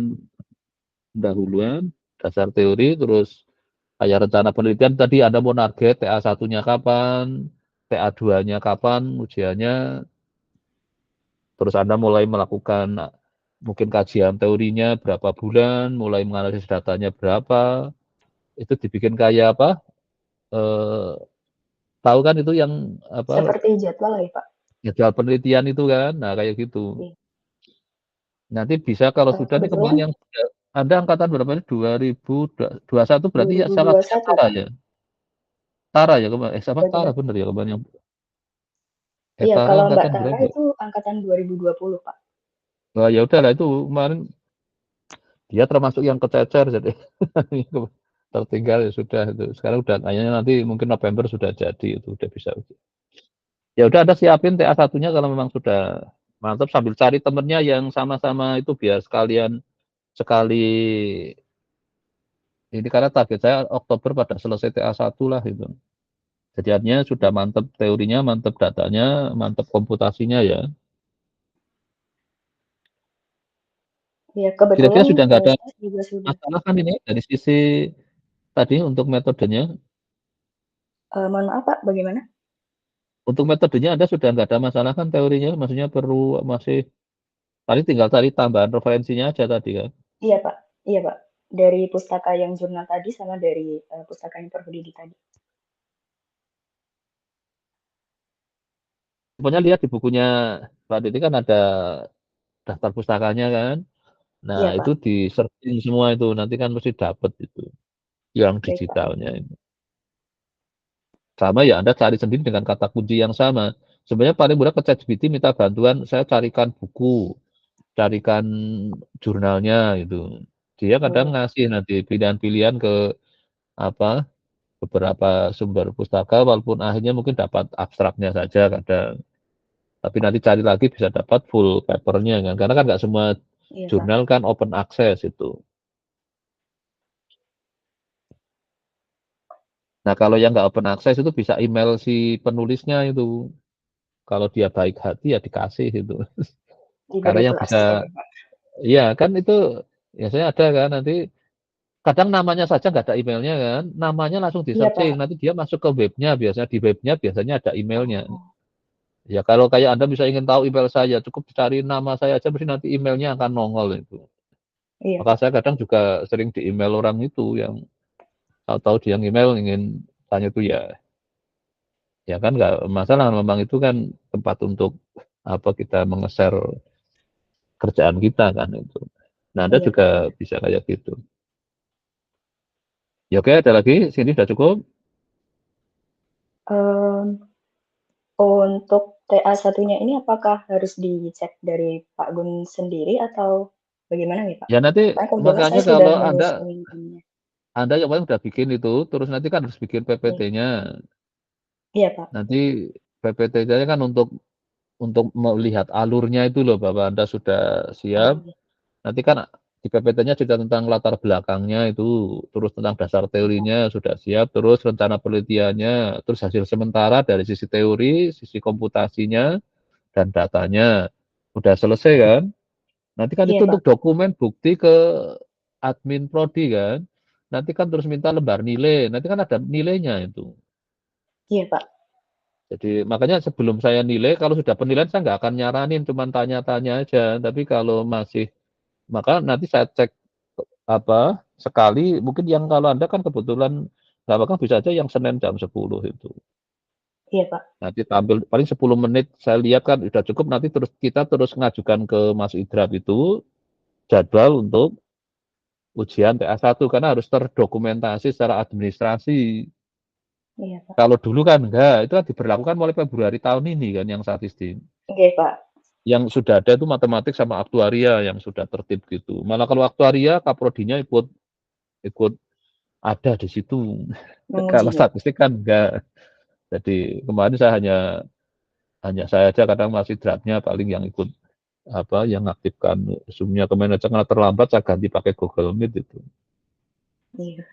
pendahuluan, dasar teori, terus kayak rencana penelitian tadi Anda mau target TA1-nya kapan, TA2-nya kapan ujiannya, terus Anda mulai melakukan mungkin kajian teorinya berapa bulan, mulai menganalisis datanya berapa, itu dibikin kayak apa? Tahu kan itu yang apa? Seperti jadwal ya, Pak? Jadwal penelitian itu kan, nah kayak gitu. Iya. Nanti bisa kalau sudah nih kemarin Kebetulan yang Anda angkatan berapa ini? 2021 berarti ya salah satunya 2021, Tara Pak. ya? Tara ya kemarin, sama Tara Betul. bener ya kemarin yang Iya, Tara kalau Mbak angkatan Tara berapa? itu angkatan 2020, Pak. Wah ya udahlah itu kemarin dia termasuk yang kececer jadi tertinggal ya sudah itu. Sekarang udah kayaknya nanti mungkin November sudah jadi itu udah bisa. Ya udah Anda siapin TA1-nya kalau memang sudah mantap sambil cari temennya yang sama-sama itu biar sekalian sekali ini karena target saya Oktober pada selesai TA1 lah itu. Jadinya sudah mantap teorinya, mantap datanya, mantap komputasinya ya. Iya, Kira-kira kebetulan sudah nggak ada saya juga sudah. masalah kan ini dari sisi tadi untuk metodenya? Mohon maaf, Pak, bagaimana? Untuk metodenya Anda sudah nggak ada masalah kan teorinya? Maksudnya perlu masih tadi tinggal cari tambahan referensinya aja tadi kan? Iya, Pak. Iya, Pak. Dari pustaka yang jurnal tadi sama dari pustaka yang Perhudidi tadi. Pokoknya lihat di bukunya Pak Diti kan ada daftar pustakanya kan? Nah Iya, itu Pak. di searching semua itu nanti kan mesti dapat itu yang Baik, Pak. digitalnya itu. Sama ya Anda cari sendiri dengan kata kunci yang sama. Sebenarnya paling mudah ke ChatGPT minta bantuan, saya carikan buku, carikan jurnalnya itu. Dia kadang Oh, ngasih nanti pilihan-pilihan ke apa beberapa sumber pustaka, walaupun akhirnya mungkin dapat abstraknya saja kadang. Tapi nanti cari lagi bisa dapat full papernya kan, karena kan nggak semua iya, Pak. jurnal kan open access itu. Nah kalau yang nggak open access itu bisa email si penulisnya itu. Kalau dia baik hati ya dikasih itu. Karena Diberi yang plastik bisa, ya, Pak. iya kan itu biasanya ada kan nanti kadang namanya saja nggak ada emailnya kan, namanya langsung di Iya, searching, Pak. nanti dia masuk ke webnya biasanya di webnya biasanya ada emailnya. Oh, Ya kalau kayak Anda bisa ingin tahu email saya, cukup cari nama saya aja, mesti nanti emailnya akan nongol itu. iya, Maka Pak. saya kadang juga sering di email orang itu yang tahu-tahu dia email ingin tanya itu ya kan nggak masalah, memang itu kan tempat untuk apa kita mengeser kerjaan kita kan itu. Nah Anda Iya, Pak. juga bisa kayak gitu. Ya oke, ada lagi? Sini sudah cukup? Untuk TA1-nya ini apakah harus dicek dari Pak Gun sendiri atau bagaimana nih, Pak? Ya nanti Karena kebetulan saya makanya sudah kalau menyusunnya. Anda yang paling udah bikin itu, terus nanti kan harus bikin Iya, PPT-nya. iya, Pak. Nanti PPT-nya kan untuk melihat alurnya itu loh, Bapak Anda sudah Oh, siap. iya. Nanti kan di PPT-nya cerita tentang latar belakangnya itu, terus tentang dasar Iya, Pak. teorinya sudah siap, terus rencana penelitiannya, terus hasil sementara dari sisi teori, sisi komputasinya, dan datanya. Udah selesai kan? Nanti kan Iya, itu Pak. untuk dokumen bukti ke admin prodi kan. Nanti kan terus minta lembar nilai. Nanti kan ada nilainya itu. Iya, Pak. Jadi makanya sebelum saya nilai, kalau sudah penilaian saya nggak akan nyaranin, cuma tanya-tanya aja. Tapi kalau masih, maka nanti saya cek apa sekali. Mungkin yang kalau Anda kan kebetulan nggak apa bisa aja yang Senin jam 10 itu. Iya, Pak. Nanti tampil paling 10 menit saya lihat kan sudah cukup. Nanti terus kita terus ngajukan ke Mas Idrap itu jadwal untuk ujian TA1 karena harus terdokumentasi secara administrasi. Iya, Pak. Kalau dulu kan enggak, itu kan diberlakukan mulai Februari tahun ini kan yang statistik. Oke, Pak. Yang sudah ada itu matematik sama aktuaria yang sudah tertib gitu. Malah kalau aktuaria kaprodinya ikut ada di situ. Kalau statistik kan enggak. Jadi kemarin saya hanya saya aja kadang masih draftnya paling yang ikut yang aktifkan Zoom-nya kemarin aja karena terlambat saya ganti pakai Google Meet itu. Iya.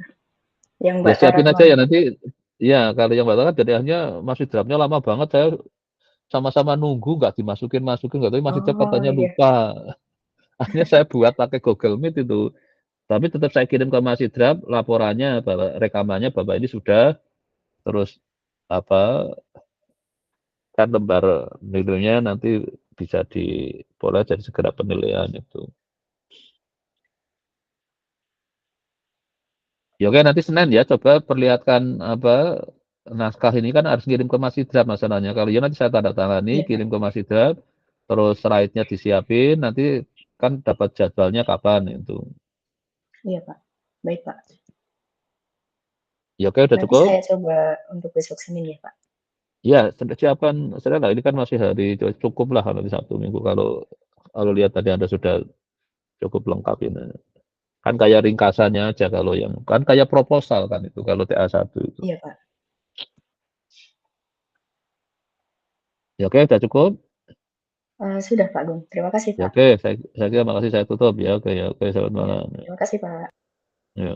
Yang Ya siapin aja ya nanti. Ya kalau yang Mbak Tara jadi akhirnya masih draftnya lama banget, saya sama-sama nunggu nggak dimasukin nggak tahu masih draft katanya lupa. Akhirnya saya buat pakai Google Meet itu. Tapi tetap saya kirim ke Mas Idrap laporannya bahwa rekamannya Bapak ini sudah, terus kan lembar nilainya nanti bisa boleh jadi segera penilaian itu. Ya oke nanti Senin ya coba perlihatkan naskah ini kan harus kirim ke Mas Idrap masalahnya. Kalau ya nanti saya tanda tangani kirim ke Mas Idrap, terus slide-nya disiapin, nanti kan dapat jadwalnya kapan itu. Iya, Pak. Baik, Pak. Ya oke udah Nanti cukup. Saya coba untuk besok Senin ya, Pak. Ya, siapan lah ini kan masih hari cukup lah kalau di Sabtu Minggu kalau lihat tadi Anda sudah cukup lengkap ini. Kan kayak ringkasannya aja kalau yang kan kayak proposal kan itu kalau TA1 itu. Iya, Pak. Ya oke, udah cukup. Sudah Pak Gun. Terima kasih Ya Pak. oke, saya kira makasih saya tutup ya. Oke, selamat malam. Terima kasih Pak. Ya.